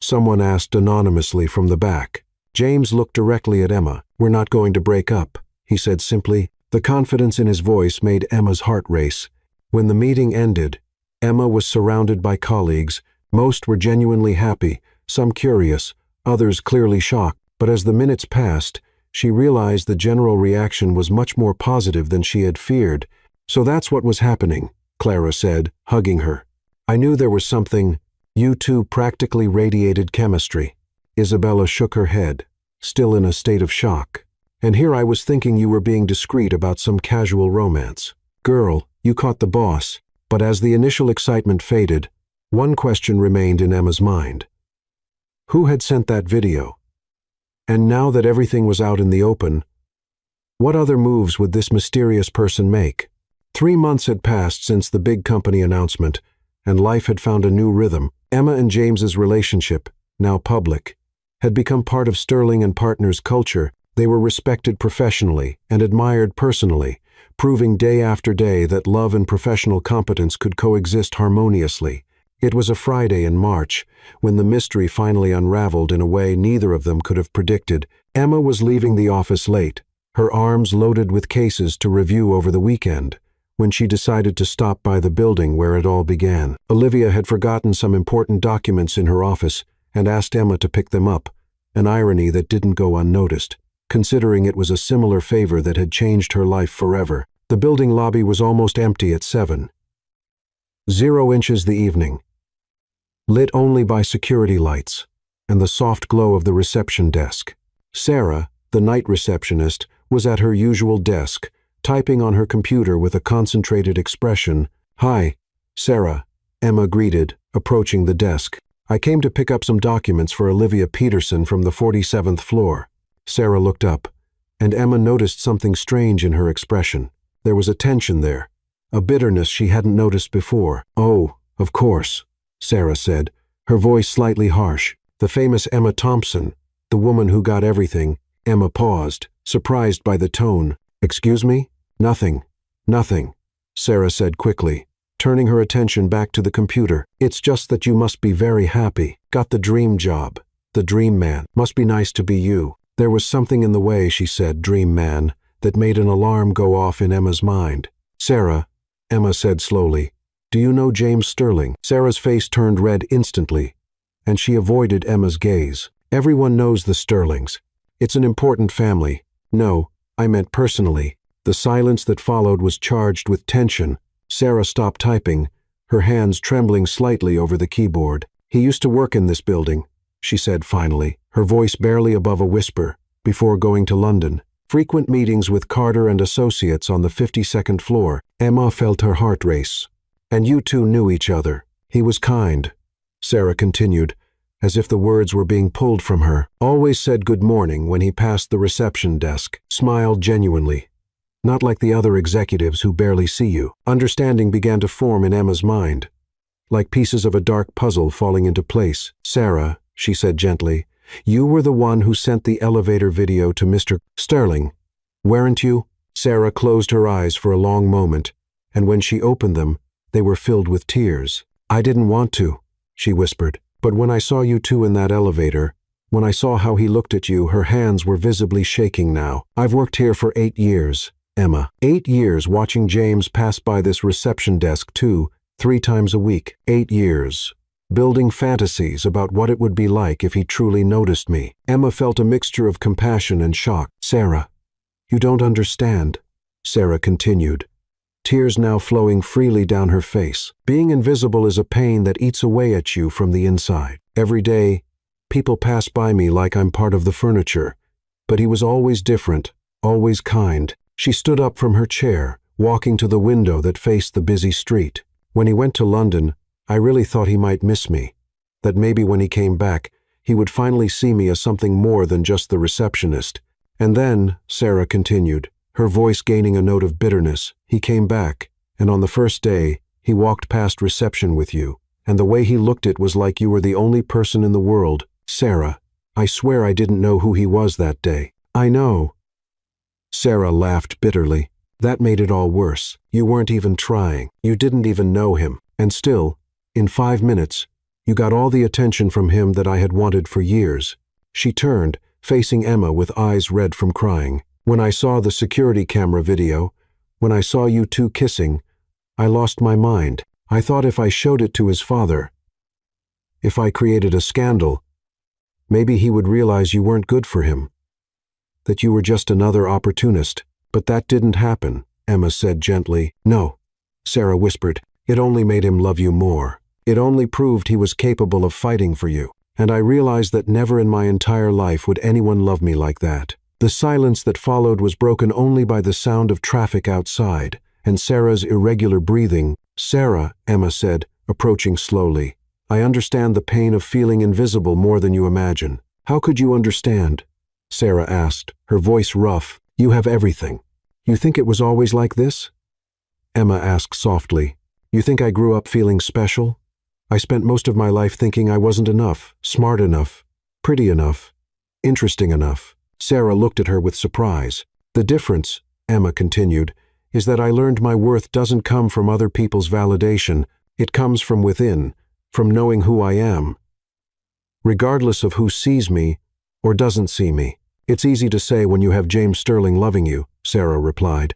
someone asked anonymously from the back. James looked directly at Emma. "We're not going to break up," he said simply. The confidence in his voice made Emma's heart race. When the meeting ended, Emma was surrounded by colleagues. Most were genuinely happy, some curious, others clearly shocked. But as the minutes passed, she realized the general reaction was much more positive than she had feared. "So that's what was happening," Clara said, hugging her. "I knew there was something. You two practically radiated chemistry." Isabella shook her head, still in a state of shock. "And here I was thinking you were being discreet about some casual romance. Girl, you caught the boss." But as the initial excitement faded, one question remained in Emma's mind. Who had sent that video? And now that everything was out in the open, what other moves would this mysterious person make? 3 months had passed since the big company announcement, and life had found a new rhythm. Emma and James's relationship, now public, had become part of Sterling and Partners' culture. They were respected professionally and admired personally, proving day after day that love and professional competence could coexist harmoniously. It was a Friday in March, when the mystery finally unraveled in a way neither of them could have predicted. Emma was leaving the office late, her arms loaded with cases to review over the weekend, when she decided to stop by the building where it all began. Olivia had forgotten some important documents in her office, and asked Emma to pick them up, an irony that didn't go unnoticed, considering it was a similar favor that had changed her life forever. The building lobby was almost empty at 7:00 the evening, lit only by security lights and the soft glow of the reception desk. Sarah, the night receptionist, was at her usual desk, typing on her computer with a concentrated expression. "Hi, Sarah," Emma greeted, approaching the desk. "I came to pick up some documents for Olivia Peterson from the 47th floor. Sarah looked up, and Emma noticed something strange in her expression. There was a tension there, a bitterness she hadn't noticed before. "Oh, of course," Sarah said, her voice slightly harsh. "The famous Emma Thompson, the woman who got everything." Emma paused, surprised by the tone. "Excuse me?" Nothing, Sarah said quickly, turning her attention back to the computer. "It's just that you must be very happy. Got the dream job, the dream man. Must be nice to be you." There was something in the way she said "dream man" that made an alarm go off in Emma's mind. "Sarah," Emma said slowly, "do you know James Sterling?" Sarah's face turned red instantly, and she avoided Emma's gaze. "Everyone knows the Sterlings. It's an important family." "No, I meant personally." The silence that followed was charged with tension. Sarah stopped typing, her hands trembling slightly over the keyboard. "He used to work in this building," she said finally, her voice barely above a whisper, "before going to London. Frequent meetings with Carter and Associates on the 52nd floor." Emma felt her heart race. "And you two knew each other." "He was kind," Sarah continued, as if the words were being pulled from her. "Always said good morning when he passed the reception desk. Smiled genuinely. Not like the other executives who barely see you." Understanding began to form in Emma's mind, like pieces of a dark puzzle falling into place. "Sarah," she said gently, "you were the one who sent the elevator video to Mr. Sterling, weren't you?" Sarah closed her eyes for a long moment, and when she opened them, they were filled with tears. "I didn't want to," she whispered, "but when I saw you two in that elevator, when I saw how he looked at you," her hands were visibly shaking now. "I've worked here for 8 years. Emma. 8 years watching James pass by this reception desk 2-3 times a week. 8 years. Building fantasies about what it would be like if he truly noticed me." Emma felt a mixture of compassion and shock. "Sarah, you don't understand," Sarah continued, tears now flowing freely down her face. "Being invisible is a pain that eats away at you from the inside. Every day, people pass by me like I'm part of the furniture, but he was always different, always kind." She stood up from her chair, walking to the window that faced the busy street. "When he went to London, I really thought he might miss me, that maybe when he came back, he would finally see me as something more than just the receptionist. And then," Sarah continued, her voice gaining a note of bitterness, "he came back, and on the first day, he walked past reception with you, and the way he looked it was like you were the only person in the world. Sarah, I swear I didn't know who he was that day." "I know." Sarah laughed bitterly. "That made it all worse. You weren't even trying. You didn't even know him. And still, in 5 minutes, you got all the attention from him that I had wanted for years." She turned, facing Emma with eyes red from crying. "When I saw the security camera video, when I saw you two kissing, I lost my mind. I thought if I showed it to his father, if I created a scandal, maybe he would realize you weren't good for him, that you were just another opportunist. But that didn't happen," Emma said gently. "No," Sarah whispered. "It only made him love you more. It only proved he was capable of fighting for you. And I realized that never in my entire life would anyone love me like that." The silence that followed was broken only by the sound of traffic outside and Sarah's irregular breathing. "Sarah," Emma said, approaching slowly, "I understand the pain of feeling invisible more than you imagine." "How could you understand?" Sarah asked, her voice rough. "You have everything. You think it was always like this?" Emma asked softly. "You think I grew up feeling special? I spent most of my life thinking I wasn't enough, smart enough, pretty enough, interesting enough." Sarah looked at her with surprise. "The difference," Emma continued, "is that I learned my worth doesn't come from other people's validation. It comes from within, from knowing who I am, regardless of who sees me or doesn't see me." "It's easy to say when you have James Sterling loving you," Sarah replied,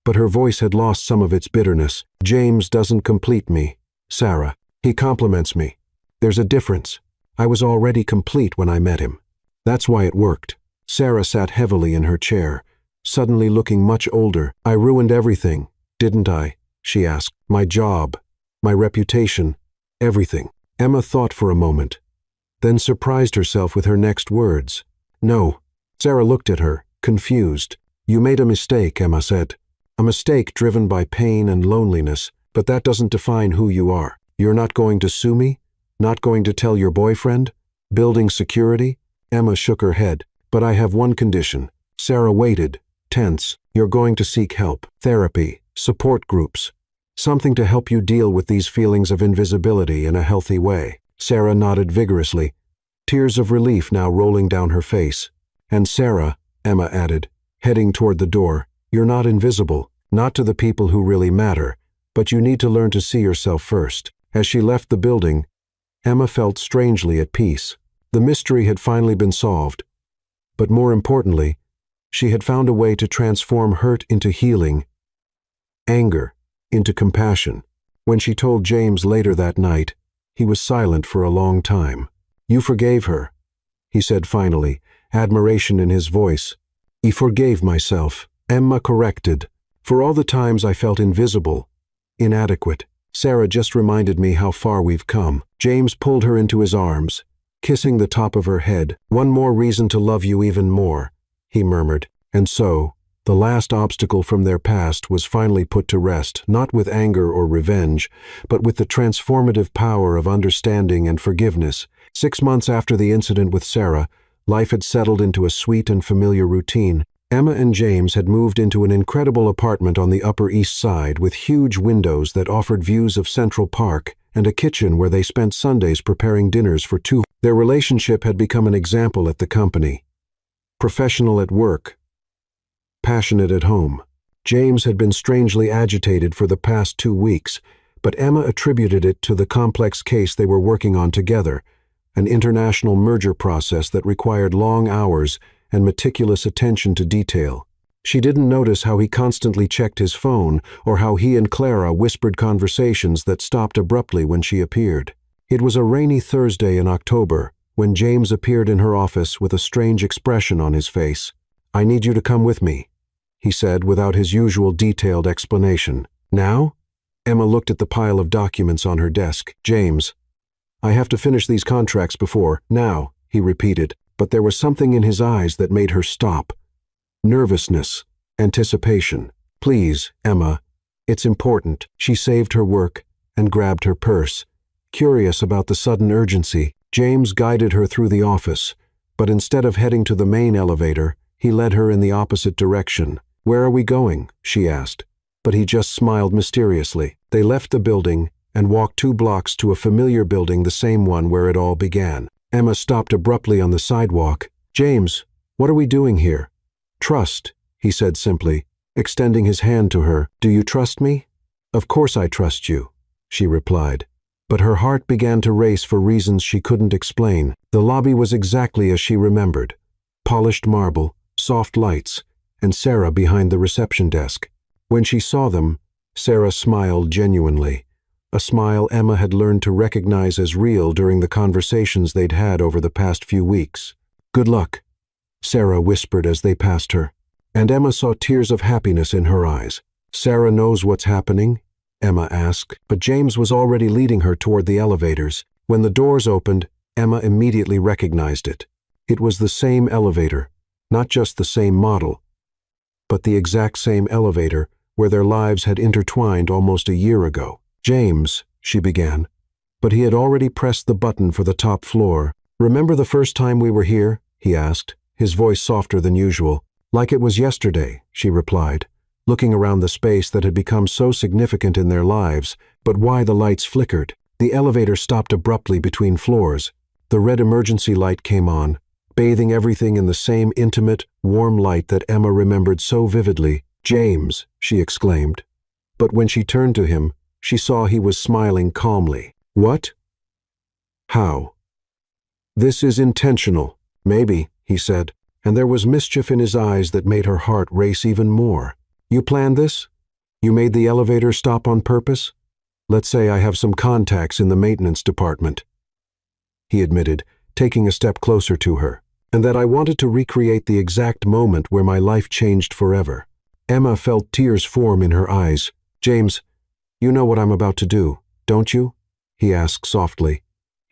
but her voice had lost some of its bitterness. "James doesn't complete me, Sarah. He complements me. There's a difference. I was already complete when I met him. That's why it worked. Sarah sat heavily in her chair, suddenly looking much older. I ruined everything, didn't I? She asked. My job, my reputation, everything. Emma thought for a moment, then surprised herself with her next words. No. Sarah looked at her, confused. You made a mistake, Emma said. A mistake driven by pain and loneliness, but that doesn't define who you are. You're not going to sue me? Not going to tell your boyfriend? Building security? Emma shook her head. But I have one condition. Sarah waited, tense. You're going to seek help, therapy, support groups, something to help you deal with these feelings of invisibility in a healthy way. Sarah nodded vigorously, tears of relief now rolling down her face. And Sarah, Emma added, heading toward the door, you're not invisible, not to the people who really matter, but you need to learn to see yourself first. As she left the building, Emma felt strangely at peace. The mystery had finally been solved. But more importantly, she had found a way to transform hurt into healing, anger into compassion. When she told James later that night, he was silent for a long time. You forgave her, he said finally, admiration in his voice. I forgave myself, Emma corrected, for all the times I felt invisible, inadequate. Sarah just reminded me how far we've come. James pulled her into his arms, kissing the top of her head. One more reason to love you even more, he murmured. And so, the last obstacle from their past was finally put to rest, not with anger or revenge, but with the transformative power of understanding and forgiveness. 6 months after the incident with Sarah, life had settled into a sweet and familiar routine. Emma and James had moved into an incredible apartment on the Upper East Side with huge windows that offered views of Central Park and a kitchen where they spent Sundays preparing dinners for two. Their relationship had become an example at the company. Professional at work, passionate at home. James had been strangely agitated for the past 2 weeks, but Emma attributed it to the complex case they were working on together, an international merger process that required long hours and meticulous attention to detail. She didn't notice how he constantly checked his phone or how he and Clara whispered conversations that stopped abruptly when she appeared. It was a rainy Thursday in October when James appeared in her office with a strange expression on his face. I need you to come with me, he said without his usual detailed explanation. Now? Emma looked at the pile of documents on her desk. James, I have to finish these contracts before. Now, he repeated, but there was something in his eyes that made her stop. Nervousness, anticipation. Please, Emma, it's important. She saved her work and grabbed her purse, curious about the sudden urgency. James guided her through the office, but instead of heading to the main elevator, he led her in the opposite direction. Where are we going? She asked, but he just smiled mysteriously. They left the building and walked 2 blocks to a familiar building, the same one where it all began. Emma stopped abruptly on the sidewalk. James, what are we doing here? Trust, he said simply, extending his hand to her. Do you trust me? Of course I trust you, she replied. But her heart began to race for reasons she couldn't explain. The lobby was exactly as she remembered. Polished marble, soft lights, and Sarah behind the reception desk. When she saw them, Sarah smiled genuinely. A smile Emma had learned to recognize as real during the conversations they'd had over the past few weeks. Good luck, Sarah whispered as they passed her, and Emma saw tears of happiness in her eyes. Sarah knows what's happening? Emma asked, but James was already leading her toward the elevators. When the doors opened, Emma immediately recognized it. It was the same elevator, not just the same model, but the exact same elevator where their lives had intertwined almost a year ago. James, she began, but he had already pressed the button for the top floor. Remember the first time we were here? He asked, his voice softer than usual. Like it was yesterday, she replied, looking around the space that had become so significant in their lives. But why the lights flickered? The elevator stopped abruptly between floors. The red emergency light came on, bathing everything in the same intimate, warm light that Emma remembered so vividly. James, she exclaimed. But when she turned to him, she saw he was smiling calmly. What? How? This is intentional. Maybe, he said, and there was mischief in his eyes that made her heart race even more. You planned this? You made the elevator stop on purpose? Let's say I have some contacts in the maintenance department. he admitted, taking a step closer to her, and that I wanted to recreate the exact moment where my life changed forever. Emma felt tears form in her eyes. "James, you know what I'm about to do, don't you?" he asked softly.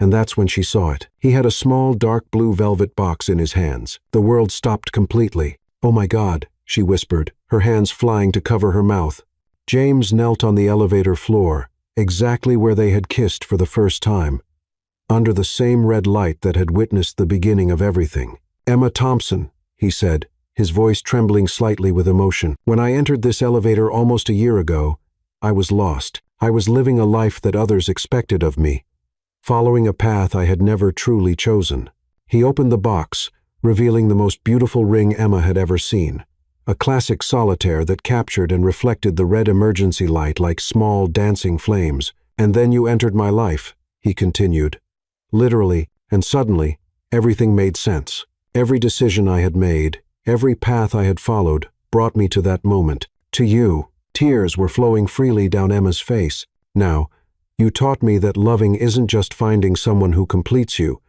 And that's when she saw it. He had a small, dark blue velvet box in his hands. The world stopped completely. "Oh my God," she whispered, her hands flying to cover her mouth. James knelt on the elevator floor, exactly where they had kissed for the first time, under the same red light that had witnessed the beginning of everything. "Emma Thompson," he said, his voice trembling slightly with emotion. "When I entered this elevator almost a year ago, I was lost. I was living a life that others expected of me, following a path I had never truly chosen." He opened the box, revealing the most beautiful ring Emma had ever seen, a classic solitaire that captured and reflected the red emergency light like small dancing flames. "And then you entered my life," he continued. "Literally, and suddenly, everything made sense. Every decision I had made, every path I had followed, brought me to that moment, to you." Tears were flowing freely down Emma's face. "Now, you taught me that loving isn't just finding someone who completes you,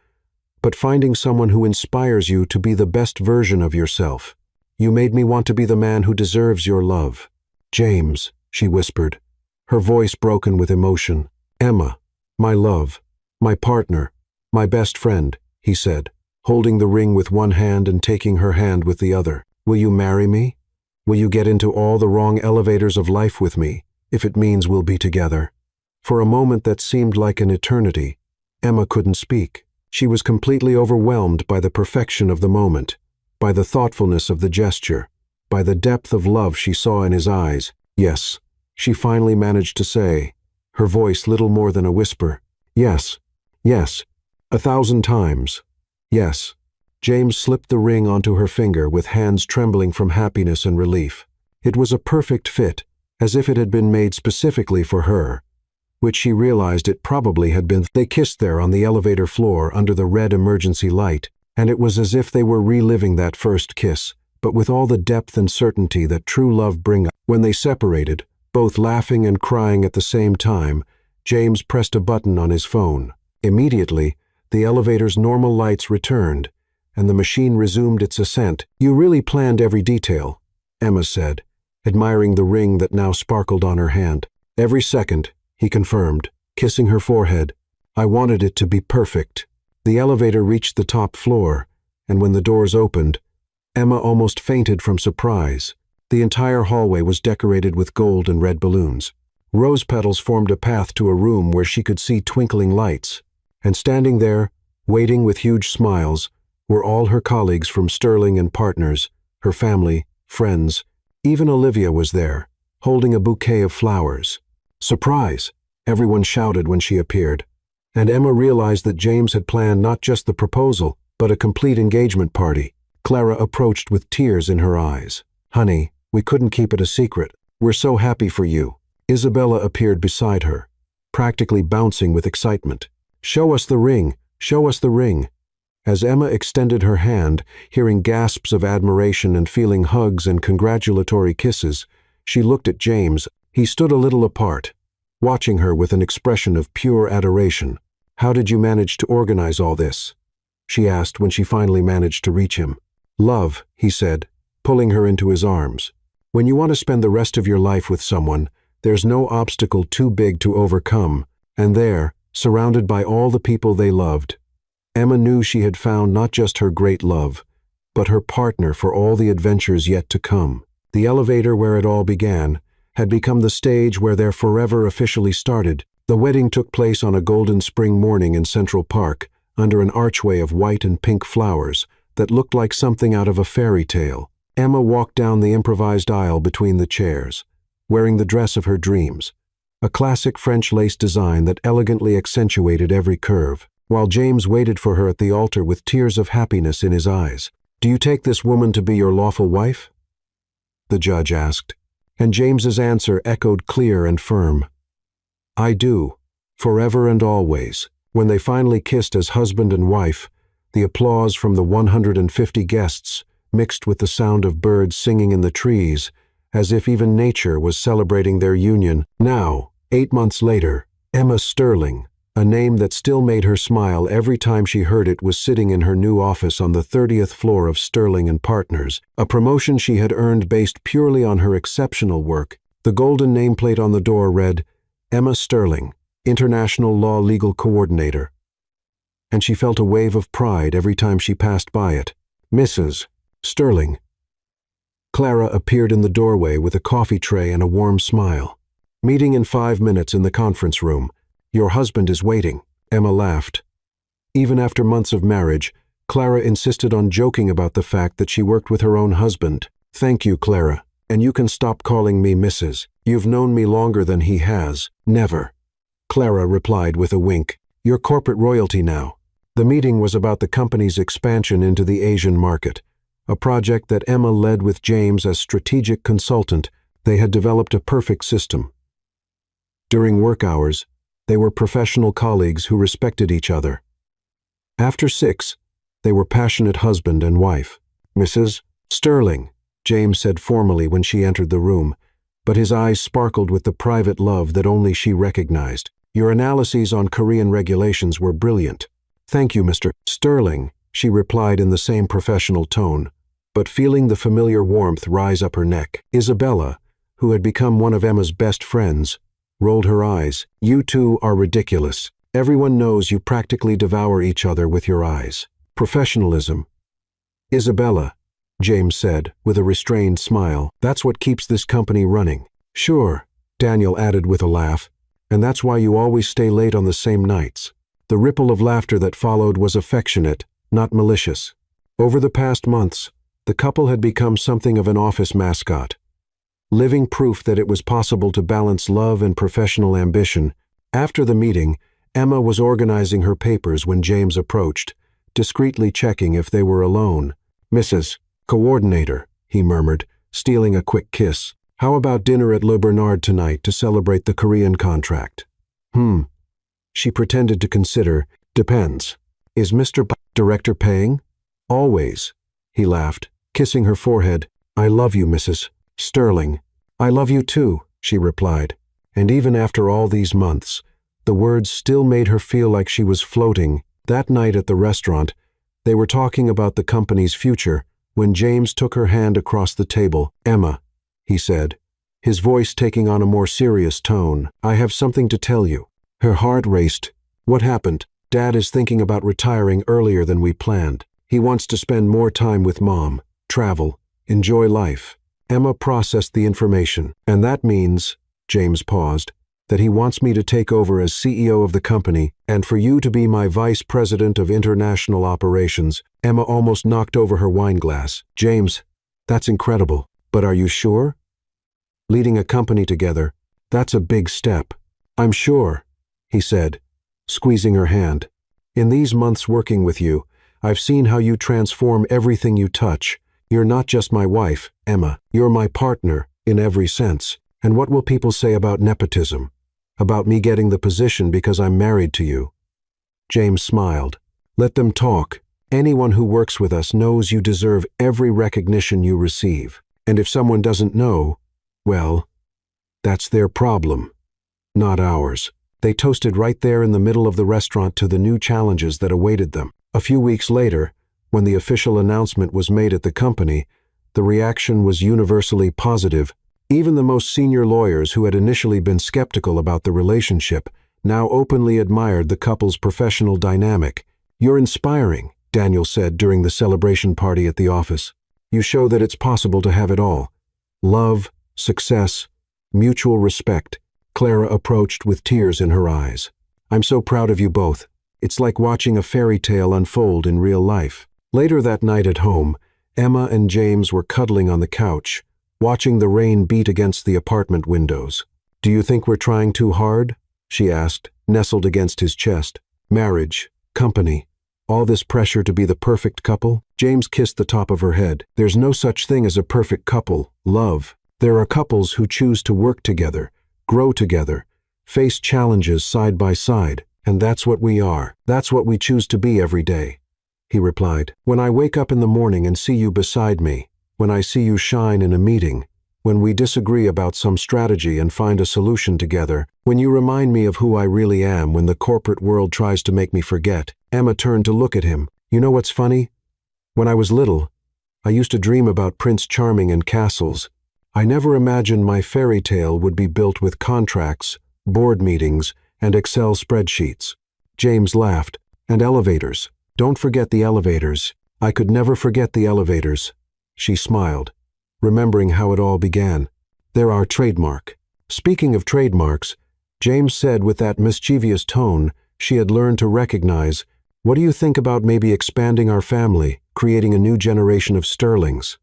but finding someone who inspires you to be the best version of yourself. You made me want to be the man who deserves your love." "James," she whispered, her voice broken with emotion. "Emma, my love, my partner, my best friend," he said, holding the ring with one hand and taking her hand with the other. "Will you marry me? Will you get into all the wrong elevators of life with me, if it means we'll be together?" For a moment that seemed like an eternity, Emma couldn't speak. She was completely overwhelmed by the perfection of the moment, by the thoughtfulness of the gesture, by the depth of love she saw in his eyes. "Yes," she finally managed to say, her voice little more than a whisper. "Yes, yes, 1,000 times. Yes." James slipped the ring onto her finger with hands trembling from happiness and relief. It was a perfect fit, as if it had been made specifically for her, which she realized it probably had been. They kissed there on the elevator floor under the red emergency light, and it was as if they were reliving that first kiss, but with all the depth and certainty that true love brings. When they separated, both laughing and crying at the same time, James pressed a button on his phone. Immediately, the elevator's normal lights returned, and the machine resumed its ascent. "You really planned every detail," Emma said, admiring the ring that now sparkled on her hand. "Every second," he confirmed, kissing her forehead. "I wanted it to be perfect." The elevator reached the top floor, and when the doors opened, Emma almost fainted from surprise. The entire hallway was decorated with gold and red balloons. Rose petals formed a path to a room where she could see twinkling lights, and standing there, waiting with huge smiles, were all her colleagues from Sterling and Partners, her family, friends. Even Olivia was there, holding a bouquet of flowers. "Surprise!" everyone shouted when she appeared, and Emma realized that James had planned not just the proposal, but a complete engagement party. Clara approached with tears in her eyes. "Honey, we couldn't keep it a secret. We're so happy for you." Isabella appeared beside her, practically bouncing with excitement. "Show us the ring! Show us the ring!" As Emma extended her hand, hearing gasps of admiration and feeling hugs and congratulatory kisses, she looked at James. He stood a little apart, watching her with an expression of pure adoration. "How did you manage to organize all this?" she asked when she finally managed to reach him. "Love," he said, pulling her into his arms. "When you want to spend the rest of your life with someone, there's no obstacle too big to overcome." And there, surrounded by all the people they loved, Emma knew she had found not just her great love, but her partner for all the adventures yet to come. The elevator where it all began had become the stage where their forever officially started. The wedding took place on a golden spring morning in Central Park, under an archway of white and pink flowers that looked like something out of a fairy tale. Emma walked down the improvised aisle between the chairs, wearing the dress of her dreams, a classic French lace design that elegantly accentuated every curve, while James waited for her at the altar with tears of happiness in his eyes. "Do you take this woman to be your lawful wife?" the judge asked, and James's answer echoed clear and firm. "I do, forever and always." When they finally kissed as husband and wife, the applause from the 150 guests mixed with the sound of birds singing in the trees, as if even nature was celebrating their union. Now, 8 months later, Emma Sterling, A name that still made her smile every time she heard it was sitting in her new office on the 30th floor of Sterling and Partners, a promotion she had earned based purely on her exceptional work. The golden nameplate on the door read, Emma Sterling, International Law Legal Coordinator. And she felt a wave of pride every time she passed by it. Mrs. Sterling. Clara appeared in the doorway with a coffee tray and a warm smile. Meeting in 5 minutes in the conference room. Your husband is waiting. Emma laughed. Even after months of marriage, Clara insisted on joking about the fact that she worked with her own husband. Thank you, Clara. And you can stop calling me Mrs. You've known me longer than he has. Never. Clara replied with a wink. You're corporate royalty now. The meeting was about the company's expansion into the Asian market, a project that Emma led with James as strategic consultant. They had developed a perfect system. During work hours, they were professional colleagues who respected each other. After 6, they were passionate husband and wife. Mrs. Sterling, James said formally when she entered the room, but his eyes sparkled with the private love that only she recognized. Your analyses on Korean regulations were brilliant. Thank you, Mr. Sterling, she replied in the same professional tone, but feeling the familiar warmth rise up her neck. Isabella, who had become one of Emma's best friends, rolled her eyes. You two are ridiculous. Everyone knows you practically devour each other with your eyes. Professionalism. Isabella, James said, with a restrained smile, that's what keeps this company running. Sure, Daniel added with a laugh, and that's why you always stay late on the same nights. The ripple of laughter that followed was affectionate, not malicious. Over the past months, the couple had become something of an office mascot. Living proof that it was possible to balance love and professional ambition. After the meeting, Emma was organizing her papers when James approached, discreetly checking if they were alone. Mrs. Coordinator, he murmured, stealing a quick kiss. How about dinner at Le Bernard tonight to celebrate the Korean contract? She pretended to consider. Depends. Is Mr. Director paying? Always. He laughed, kissing her forehead. I love you, Mrs. Sterling. I love you too, she replied. And even after all these months, the words still made her feel like she was floating. That night at the restaurant, they were talking about the company's future when James took her hand across the table. Emma, he said, his voice taking on a more serious tone, I have something to tell you. Her heart raced. What happened? Dad is thinking about retiring earlier than we planned. He wants to spend more time with Mom, travel, enjoy life. Emma processed the information. And that means, James paused, that he wants me to take over as CEO of the company and for you to be my Vice President of International Operations. Emma almost knocked over her wine glass. James, that's incredible. But are you sure? Leading a company together, that's a big step. I'm sure, he said, squeezing her hand. In these months working with you, I've seen how you transform everything you touch. You're not just my wife, Emma. You're my partner, in every sense. And what will people say about nepotism? About me getting the position because I'm married to you? James smiled. Let them talk. Anyone who works with us knows you deserve every recognition you receive. And if someone doesn't know, well, that's their problem, not ours. They toasted right there in the middle of the restaurant to the new challenges that awaited them. A few weeks later, when the official announcement was made at the company, the reaction was universally positive. Even the most senior lawyers who had initially been skeptical about the relationship now openly admired the couple's professional dynamic. You're inspiring, Daniel said during the celebration party at the office. You show that it's possible to have it all. Love, success, mutual respect. Clara approached with tears in her eyes. I'm so proud of you both. It's like watching a fairy tale unfold in real life. Later that night at home, Emma and James were cuddling on the couch, watching the rain beat against the apartment windows. Do you think we're trying too hard? She asked, nestled against his chest. Marriage, company, all this pressure to be the perfect couple? James kissed the top of her head. There's no such thing as a perfect couple, love. There are couples who choose to work together, grow together, face challenges side by side, and that's what we are. That's what we choose to be every day, he replied. When I wake up in the morning and see you beside me, when I see you shine in a meeting, when we disagree about some strategy and find a solution together, when you remind me of who I really am when the corporate world tries to make me forget." Emma turned to look at him. "You know what's funny? When I was little, I used to dream about Prince Charming and castles. I never imagined my fairy tale would be built with contracts, board meetings, and Excel spreadsheets." James laughed. "And elevators. Don't forget the elevators." "I could never forget the elevators." She smiled, remembering how it all began. "They're our trademark." Speaking of trademarks, James said with that mischievous tone she had learned to recognize, "What do you think about maybe expanding our family, creating a new generation of Sterlings?"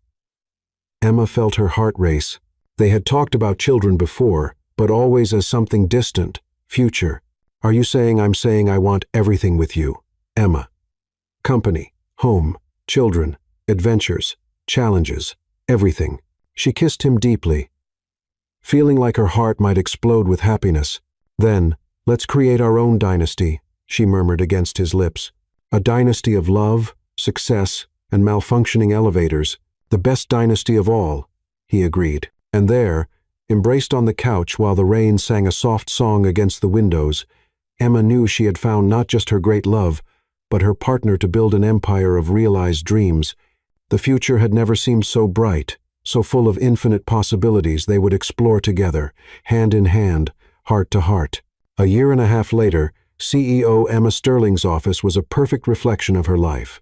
Emma felt her heart race. They had talked about children before, but always as something distant, future. "Are you saying I'm saying I want everything with you, Emma? Company, home, children, adventures, challenges, everything." She kissed him deeply, feeling like her heart might explode with happiness. "Then, let's create our own dynasty," she murmured against his lips. "A dynasty of love, success, and malfunctioning elevators. The best dynasty of all," he agreed. And there, embraced on the couch while the rain sang a soft song against the windows, Emma knew she had found not just her great love, but her partner to build an empire of realized dreams. The future had never seemed so bright, so full of infinite possibilities they would explore together, hand in hand, heart to heart. A year and a half later, CEO Emma Sterling's office was a perfect reflection of her life.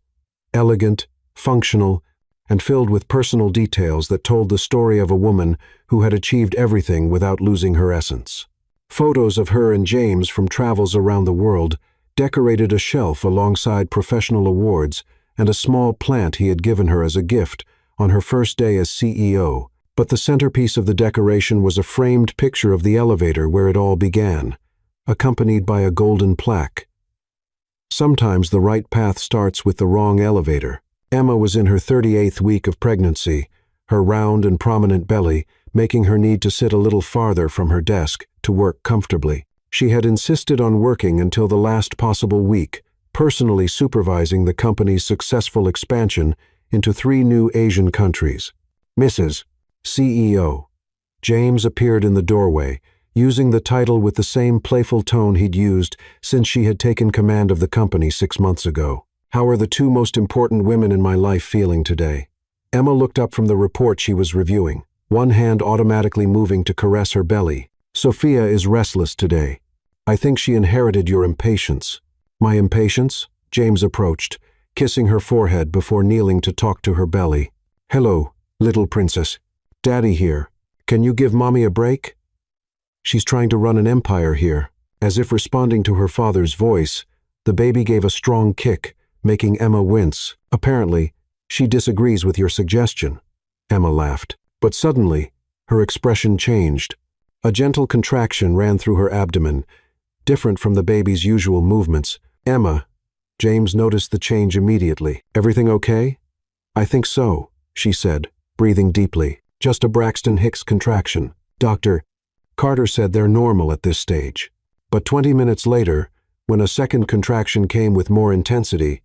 Elegant, functional, and filled with personal details that told the story of a woman who had achieved everything without losing her essence. Photos of her and James from travels around the world decorated a shelf alongside professional awards and a small plant he had given her as a gift on her first day as CEO. But the centerpiece of the decoration was a framed picture of the elevator where it all began, accompanied by a golden plaque. Sometimes the right path starts with the wrong elevator. Emma was in her 38th week of pregnancy, her round and prominent belly making her need to sit a little farther from her desk to work comfortably. She had insisted on working until the last possible week, personally supervising the company's successful expansion into 3 new Asian countries. "Mrs. CEO." James appeared in the doorway, using the title with the same playful tone he'd used since she had taken command of the company 6 months ago. "How are the 2 most important women in my life feeling today?" Emma looked up from the report she was reviewing, one hand automatically moving to caress her belly. "Sophia is restless today. I think she inherited your impatience." "My impatience?" James approached, kissing her forehead before kneeling to talk to her belly. "Hello, little princess. Daddy here. Can you give Mommy a break? She's trying to run an empire here." As if responding to her father's voice, the baby gave a strong kick, making Emma wince. "Apparently, she disagrees with your suggestion." Emma laughed. But suddenly, her expression changed. A gentle contraction ran through her abdomen, different from the baby's usual movements. "Emma," James noticed the change immediately. "Everything okay?" "I think so," she said, breathing deeply. "Just a Braxton Hicks contraction. Dr. Carter said they're normal at this stage." But 20 minutes later, when a second contraction came with more intensity,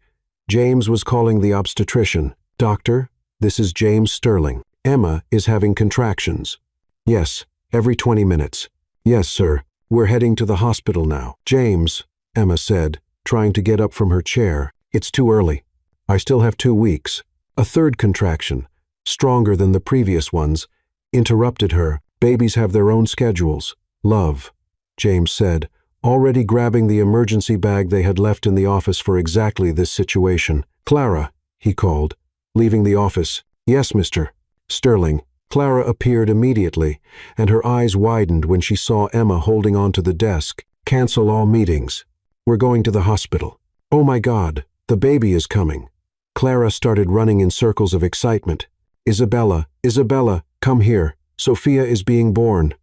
James was calling the obstetrician. "Doctor, this is James Sterling. Emma is having contractions." "Yes, every 20 minutes. "Yes, sir. We're heading to the hospital now." "James," Emma said, trying to get up from her chair. "It's too early. I still have 2 weeks." A third contraction, stronger than the previous ones, interrupted her. "Babies have their own schedules, love," James said, already grabbing the emergency bag they had left in the office for exactly this situation. "Clara," he called, leaving the office. "Yes, Mr. Sterling." Clara appeared immediately, and her eyes widened when she saw Emma holding onto the desk. "Cancel all meetings. We're going to the hospital." "Oh my God, the baby is coming." Clara started running in circles of excitement. Isabella, come here. Sophia is being born."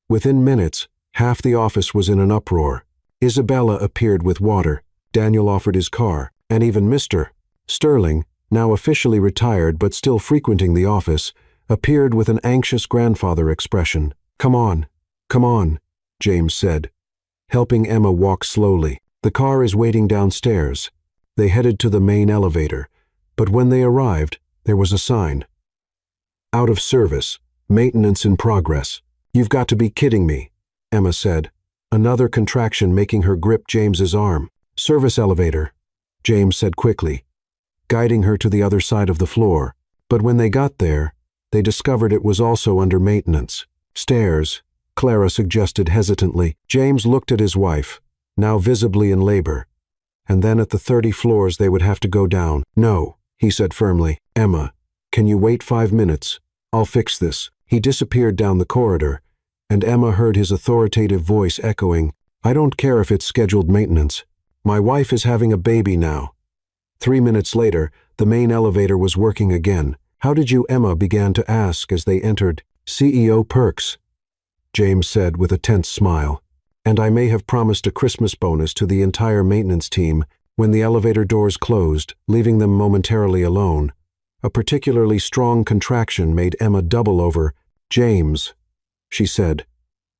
Within minutes, half the office was in an uproar. Isabella appeared with water. Daniel offered his car, and even Mr. Sterling, now officially retired but still frequenting the office, appeared with an anxious grandfather expression. Come on, James said, helping Emma walk slowly. "The car is waiting downstairs." They headed to the main elevator, but when they arrived, there was a sign. "Out of service. Maintenance in progress. You've got to be kidding me, Emma said, another contraction making her grip James's arm. Service elevator, James said quickly, guiding her to the other side of the floor. But when they got there, they discovered it was also under maintenance. Stairs, Clara suggested hesitantly. James looked at his wife, now visibly in labor. And then at the 30 floors they would have to go down. No, he said firmly. Emma, can you wait 5 minutes? I'll fix this. He disappeared down the corridor, and Emma heard his authoritative voice echoing, I don't care if it's scheduled maintenance. My wife is having a baby now. 3 minutes later, the main elevator was working again. How did you? Emma began to ask as they entered. CEO perks, James said with a tense smile. And I may have promised a Christmas bonus to the entire maintenance team. When the elevator doors closed, leaving them momentarily alone, a particularly strong contraction made Emma double over. James, she said,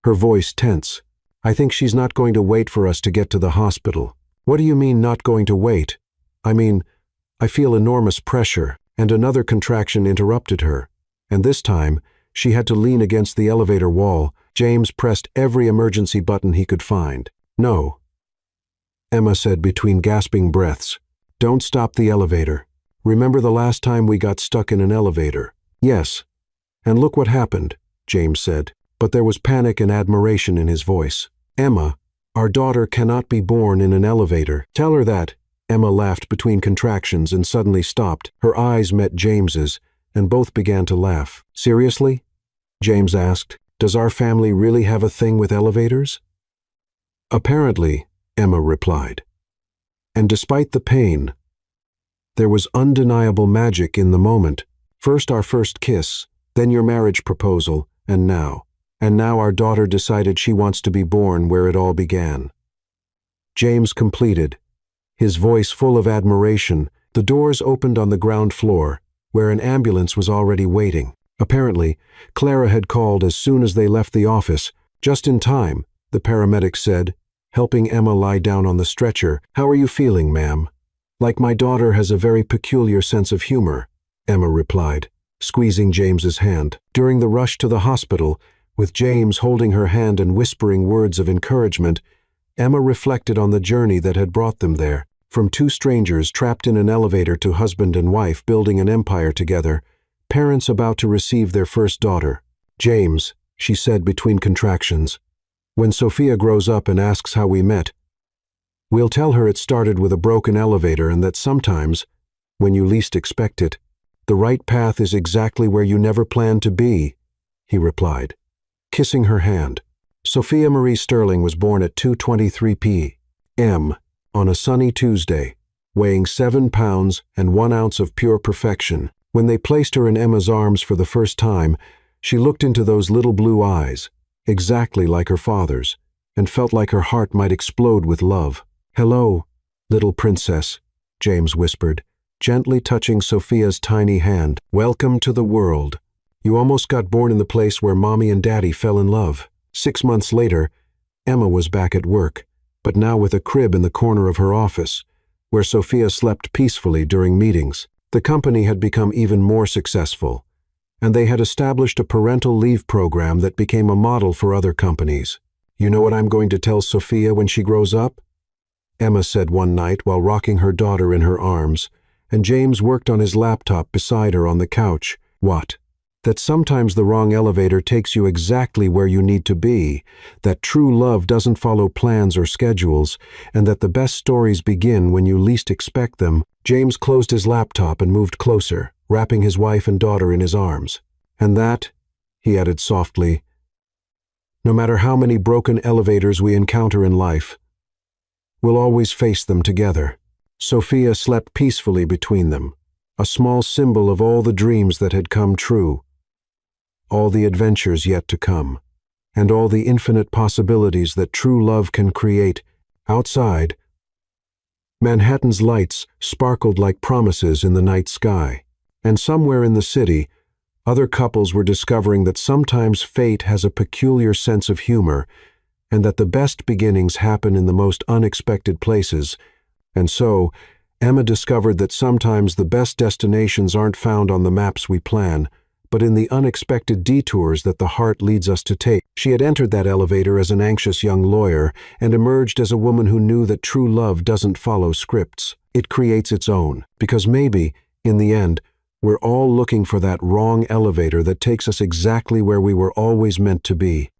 her voice tense. I think she's not going to wait for us to get to the hospital. What do you mean not going to wait? I mean, I feel enormous pressure. And another contraction interrupted her. And this time, she had to lean against the elevator wall. James pressed every emergency button he could find. No, Emma said between gasping breaths. Don't stop the elevator. Remember the last time we got stuck in an elevator? Yes. And look what happened, James said. But there was panic and admiration in his voice. Emma, our daughter cannot be born in an elevator. Tell her that. Emma laughed between contractions and suddenly stopped. Her eyes met James's, and both began to laugh. Seriously? James asked. Does our family really have a thing with elevators? Apparently, Emma replied. And despite the pain, there was undeniable magic in the moment. First our first kiss, then your marriage proposal, and now. And now our daughter decided she wants to be born where it all began. James completed, his voice full of admiration. The doors opened on the ground floor, where an ambulance was already waiting. Apparently, Clara had called as soon as they left the office. Just in time, the paramedic said, helping Emma lie down on the stretcher. How are you feeling, ma'am? Like my daughter has a very peculiar sense of humor, Emma replied, squeezing James's hand. During the rush to the hospital, with James holding her hand and whispering words of encouragement, Emma reflected on the journey that had brought them there. From two strangers trapped in an elevator to husband and wife building an empire together, parents about to receive their first daughter. James, she said between contractions, when Sophia grows up and asks how we met, we'll tell her it started with a broken elevator and that sometimes, when you least expect it, the right path is exactly where you never planned to be, he replied, kissing her hand. Sophia Marie Sterling was born at 2:23 p.m. on a sunny Tuesday, weighing 7 pounds and 1 ounce of pure perfection. When they placed her in Emma's arms for the first time, she looked into those little blue eyes, exactly like her father's, and felt like her heart might explode with love. Hello, little princess, James whispered, gently touching Sophia's tiny hand. Welcome to the world. You almost got born in the place where Mommy and Daddy fell in love. 6 months later, Emma was back at work, but now with a crib in the corner of her office, where Sophia slept peacefully during meetings. The company had become even more successful, and they had established a parental leave program that became a model for other companies. You know what I'm going to tell Sophia when she grows up? Emma said one night while rocking her daughter in her arms, and James worked on his laptop beside her on the couch. What? That sometimes the wrong elevator takes you exactly where you need to be, that true love doesn't follow plans or schedules, and that the best stories begin when you least expect them. James closed his laptop and moved closer, wrapping his wife and daughter in his arms. And that, he added softly, no matter how many broken elevators we encounter in life, we'll always face them together. Sophia slept peacefully between them, a small symbol of all the dreams that had come true, all the adventures yet to come, and all the infinite possibilities that true love can create. Outside, Manhattan's lights sparkled like promises in the night sky, and somewhere in the city, other couples were discovering that sometimes fate has a peculiar sense of humor, and that the best beginnings happen in the most unexpected places. And so, Emma discovered that sometimes the best destinations aren't found on the maps we plan, but in the unexpected detours that the heart leads us to take. She had entered that elevator as an anxious young lawyer and emerged as a woman who knew that true love doesn't follow scripts. It creates its own. Because maybe, in the end, we're all looking for that wrong elevator that takes us exactly where we were always meant to be.